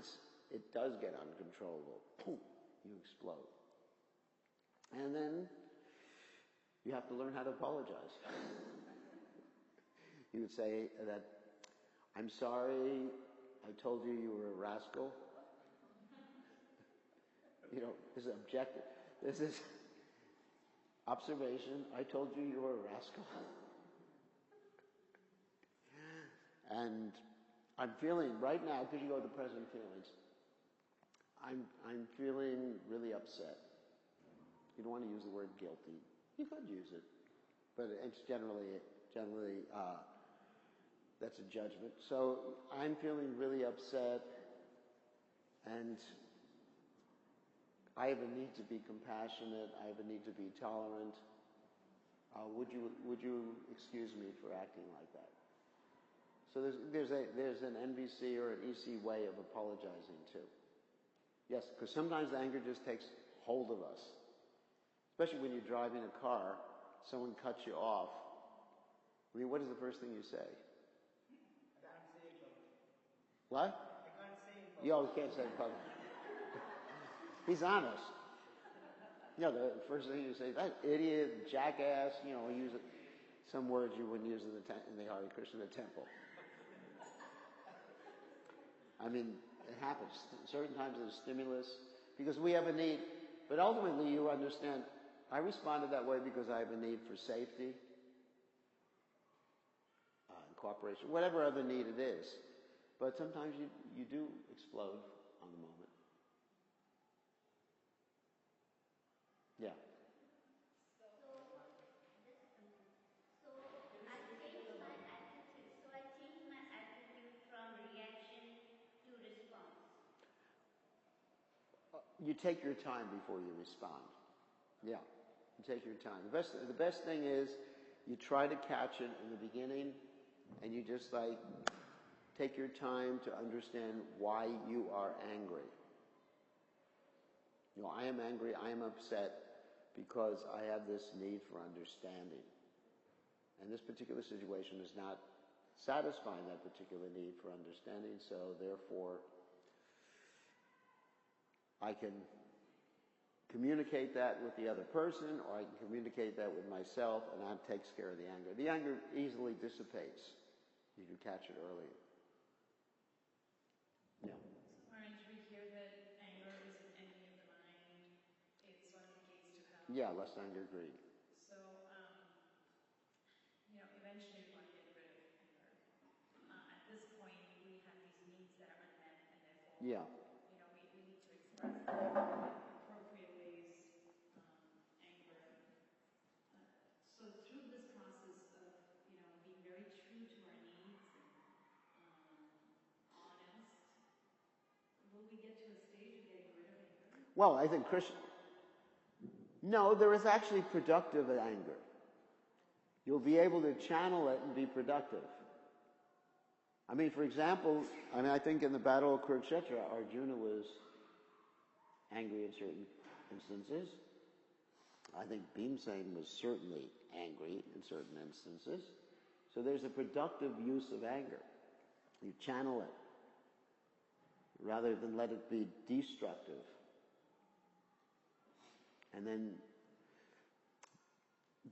it does get uncontrollable. Boom, you explode. And then you have to learn how to apologize. You would say that, I'm sorry, I told you you were a rascal. This is objective. This is observation. I told you you were a rascal. And I'm feeling right now, because you go to the present feelings, I'm feeling really upset. You don't want to use the word guilty. You could use it, but it's generally that's a judgment. So I'm feeling really upset, and I have a need to be compassionate. I have a need to be tolerant. Would you excuse me for acting like that? So there's an NVC or an EC way of apologizing too. Yes, because sometimes the anger just takes hold of us. Especially when you're driving a car, someone cuts you off. I mean, what is the first thing you say? I can't say it. What? I can't say it. You always can't say it in public. He's honest. The first thing you say, that idiot, jackass, use some words you wouldn't use in the Hare Krishna temple. I mean, it happens. Certain times there's stimulus, because we have a need. But ultimately, you understand, I responded that way because I have a need for safety, and cooperation, whatever other need it is. But sometimes you do explode on the moment. Yeah. So I changed my attitude. So I changed my attitude from reaction to response. You take your time before you respond. Yeah, you take your time. The best thing is you try to catch it in the beginning, and you just take your time to understand why you are angry. I am angry, I am upset because I have this need for understanding. And this particular situation is not satisfying that particular need for understanding, so therefore I can communicate that with the other person, or I can communicate that with myself, and that takes care of the anger. The anger easily dissipates. You can catch it early. Yeah. So aren't we hear that anger is an enemy of the mind? It's one of the gates to hell. Yeah, less anger, greed. So, eventually we want to get rid of anger. At this point, we have these needs that are unmet, and therefore, we need to express them in appropriate ways, anger. So through this process of, being very true to our needs and honest, will we get to a stage of getting rid of anger? Well, I think No, there is actually productive anger. You'll be able to channel it and be productive. I mean, for example, I think in the Battle of Kurukshetra, Arjuna was angry in certain instances. I think Bhimsen was certainly angry in certain instances. So there's a productive use of anger. You channel it rather than let it be destructive. And then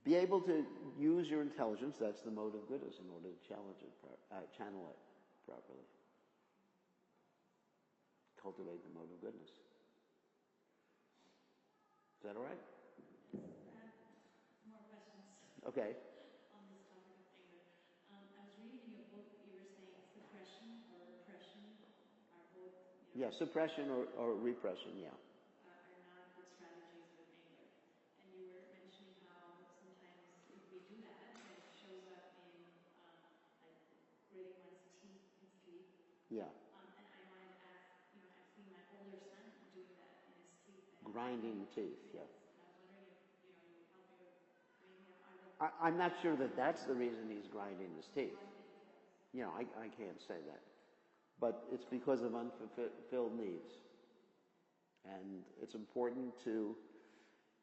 be able to use your intelligence, that's the mode of Buddhism, in order to channel it properly. Cultivate the mode of goodness. Is that all right? More questions. Okay. On this topic of anger. I was reading in your book, you were saying suppression or repression are both, Yeah, suppression or repression, yeah. Are not good strategies with anger. And you were mentioning how sometimes if we do that, then it shows up in like gritting one's teeth in sleep. Yeah. And I wanted to ask, I've seen my older son doing that in his sleep. Grinding teeth, yeah. And I was wondering if, you would help me with maybe I'm not sure that that's the reason he's grinding his teeth. I can't say that. But it's because of unfulfilled needs. And it's important to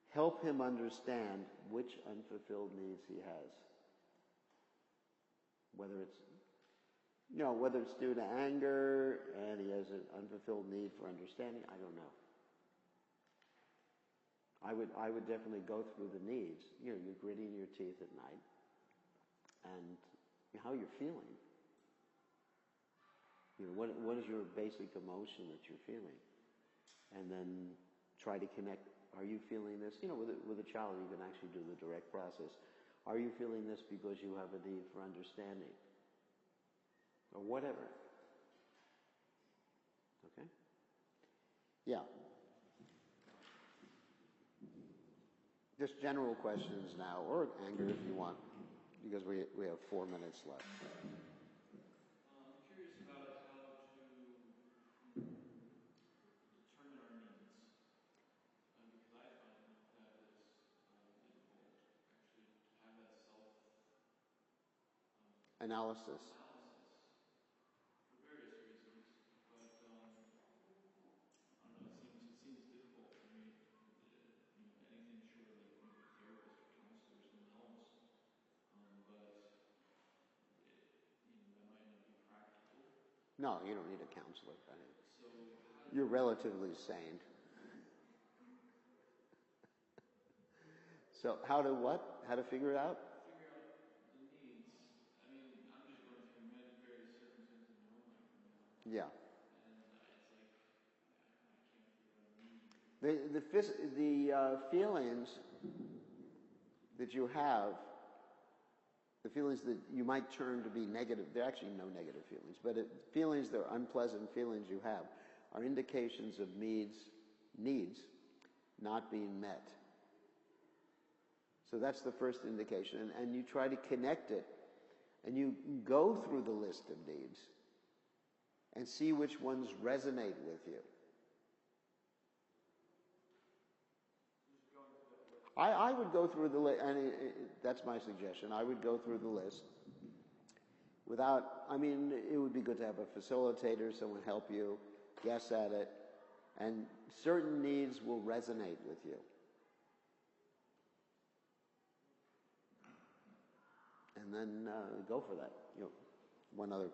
help him understand which unfulfilled needs he has. Whether it's due to anger and he has an unfulfilled need for understanding, I don't know. I would definitely go through the needs. You're gritting your teeth at night, and how you're feeling. What is your basic emotion that you're feeling, and then try to connect. Are you feeling this? With a child, you can actually do the direct process. Are you feeling this because you have a need for understanding, or whatever? Okay. Yeah. Just general questions now, or anger if you want, because we have 4 minutes left. I'm curious about how to determine our needs, because I find that it's difficult actually to have that Analysis. For various reasons, but I don't know. It seems difficult for me. Anything short of like maybe a therapist or counselor or someone else, but that might not be practical. No, you don't need a counselor. So you're relatively sane. So how to what? How to figure it out? Figure out the needs. I mean, I'm just going through various circumstances in my own life right now. Yeah. And it's like I can't figure out a need. The feelings that you have, the feelings that you might turn to be negative, they're actually no negative feelings, but feelings that are unpleasant feelings you have are indications of needs not being met. So that's the first indication. And you try to connect it, and you go through the list of needs and see which ones resonate with you. I would go through the list, and that's my suggestion. I would go through the list it would be good to have a facilitator, someone help you, guess at it, and certain needs will resonate with you. And then go for that. One other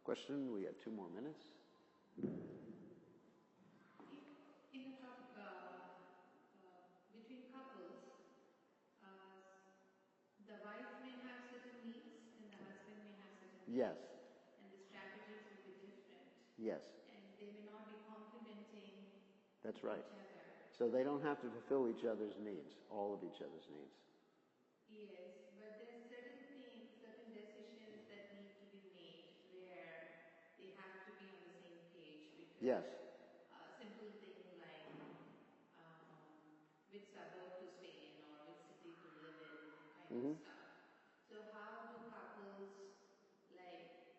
question. We have 2 more minutes. Between couples, the wife may have certain needs and the husband may have certain needs. Yes. And the strategies will be different. Yes. And they may not be complementing That's right. each other. So they don't have to fulfill each other's needs, all of each other's needs. Yes, but there's certain things, certain decisions that need to be made where they have to be on the same page. Because Yes. Simple things like which suburb to stay in or which city to live in, kind of stuff. So how do couples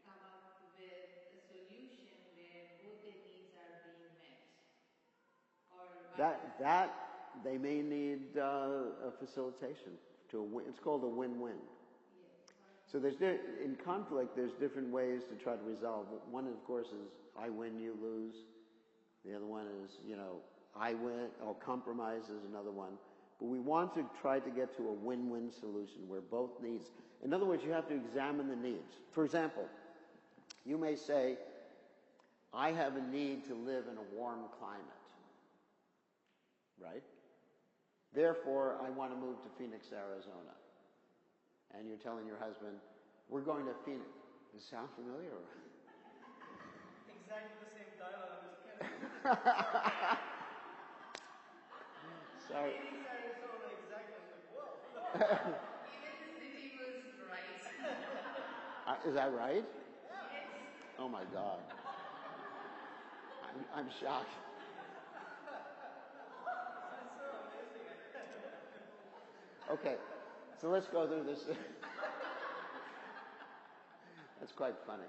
come up with a solution where both their needs are being met? Or That they may need a facilitation to a win. It's called a win-win. Yes. So in conflict, there's different ways to try to resolve it. One, of course, is I win, you lose. The other one is, I win, or compromise is another one. But we want to try to get to a win-win solution where both needs. In other words, you have to examine the needs. For example, you may say, I have a need to live in a warm climate. Right? Therefore, I want to move to Phoenix, Arizona. And you're telling your husband, we're going to Phoenix. Does it sound familiar? exactly the same dialogue. I'm just kidding. Sorry. Phoenix, Arizona, exactly. I was like, whoa. Even the city was right. Is that right? Yes. Oh my God. I'm shocked. That's so amazing. Okay, so let's go through this. That's quite funny.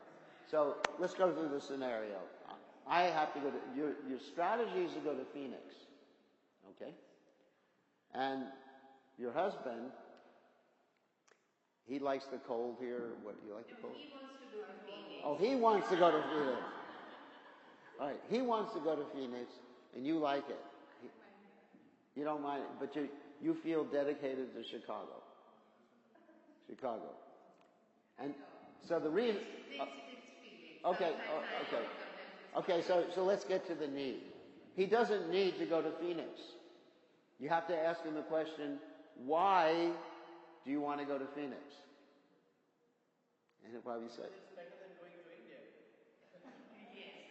So let's go through the scenario. I have to go to, your strategy is to go to Phoenix, okay? And your husband, he likes the cold here. What, do you like the cold? He wants to go to Phoenix. Oh, he wants to go to Phoenix. All right, he wants to go to Phoenix, and you like it. You don't mind it, but you feel dedicated to Chicago. Chicago. And so the reason... Okay, okay, so let's get to the need. He doesn't need to go to Phoenix. You have to ask him the question, why do you want to go to Phoenix? And he'll probably say... It's better than going to India. Yes.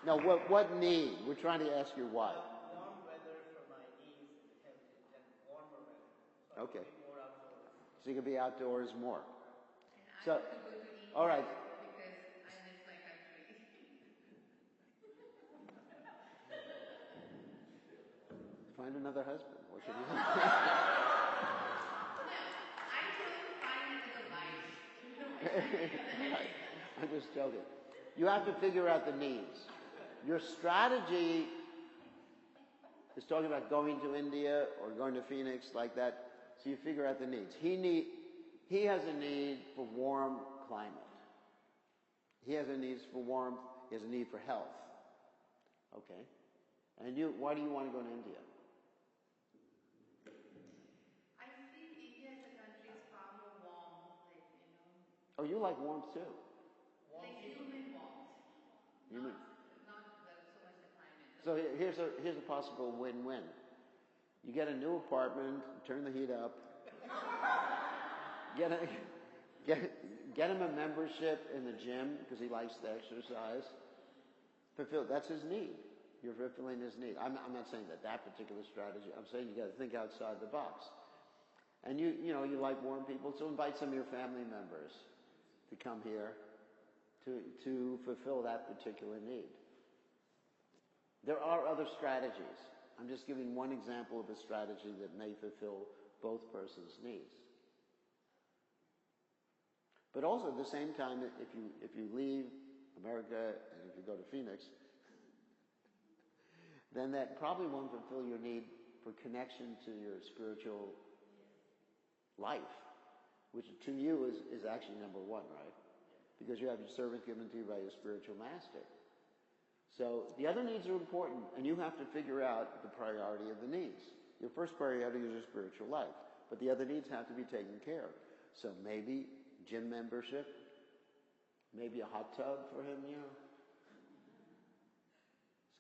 No, what need? We're trying to ask you why. Warm weather for my needs and warmer weather. So Okay. I can be more outdoors. So you can be outdoors more. And So, I want to go to India all right. because I miss my country. Find another husband. What should you do? No, I chose to find another life. I'm just joking. You have to figure out the needs. Your strategy is talking about going to India or going to Phoenix like that. So you figure out the needs. He has a need for warm climate. He has a need for warmth. He has a need for health. Okay. And why do you want to go to India? I feel India as a country is far more warm, Oh, you like warmth too. like human warmth. Human. Not so much the climate. So here's a possible win-win. You get a new apartment, turn the heat up, get him a membership in the gym because he likes to exercise. That's his need. You're fulfilling his need. I'm not saying that particular strategy. I'm saying you got to think outside the box. And you like warm people, so invite some of your family members to come here to fulfill that particular need. There are other strategies. I'm just giving one example of a strategy that may fulfill both persons' needs. But also at the same time, if you leave America and if you go to Phoenix, then that probably won't fulfill your need for connection to your spiritual life, which to you is actually number one, right? Because you have your service given to you by your spiritual master. So the other needs are important, and you have to figure out the priority of the needs. Your first priority is your spiritual life, but the other needs have to be taken care of. So maybe gym membership, maybe a hot tub for him,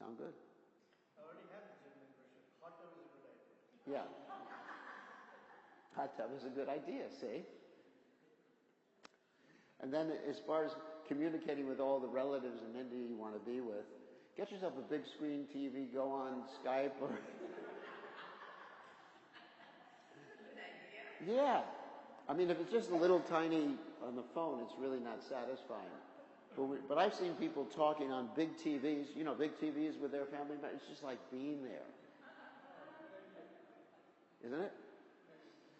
Sound good? I already have the gym membership. Hot tub is a good idea. Yeah. Hot tub is a good idea, see? And then as far as communicating with all the relatives in India you want to be with, get yourself a big screen TV, go on Skype or... Yeah. I mean, if it's just a little tiny on the phone, it's really not satisfying. But I've seen people talking on big TVs, big TVs with their family members. It's just like being there. Isn't it?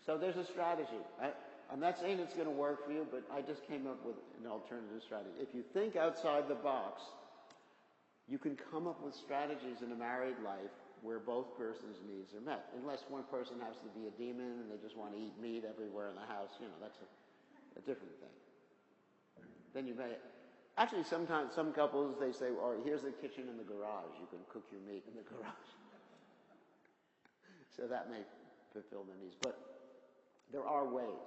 So there's a strategy. I'm not saying it's going to work for you, but I just came up with an alternative strategy. If you think outside the box, you can come up with strategies in a married life where both persons' needs are met. Unless one person has to be a demon and they just want to eat meat everywhere in the house, that's a different thing. Then you may... Actually, sometimes some couples, they say, all right, here's the kitchen in the garage. You can cook your meat in the garage. So that may fulfill the needs. But there are ways,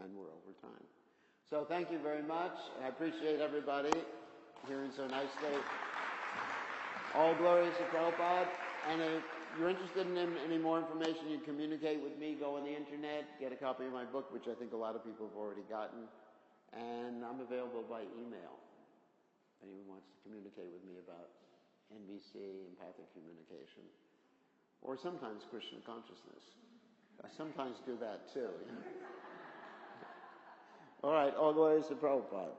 and we're over time. So thank you very much. I appreciate everybody hearing so nicely. All glories to Prabhupada. And if you're interested in any more information, you can communicate with me. Go on the internet, get a copy of my book, which I think a lot of people have already gotten. And I'm available by email. If anyone wants to communicate with me about NVC, empathic communication, or sometimes Krishna consciousness. I sometimes do that too. All right, all glories to Prabhupada.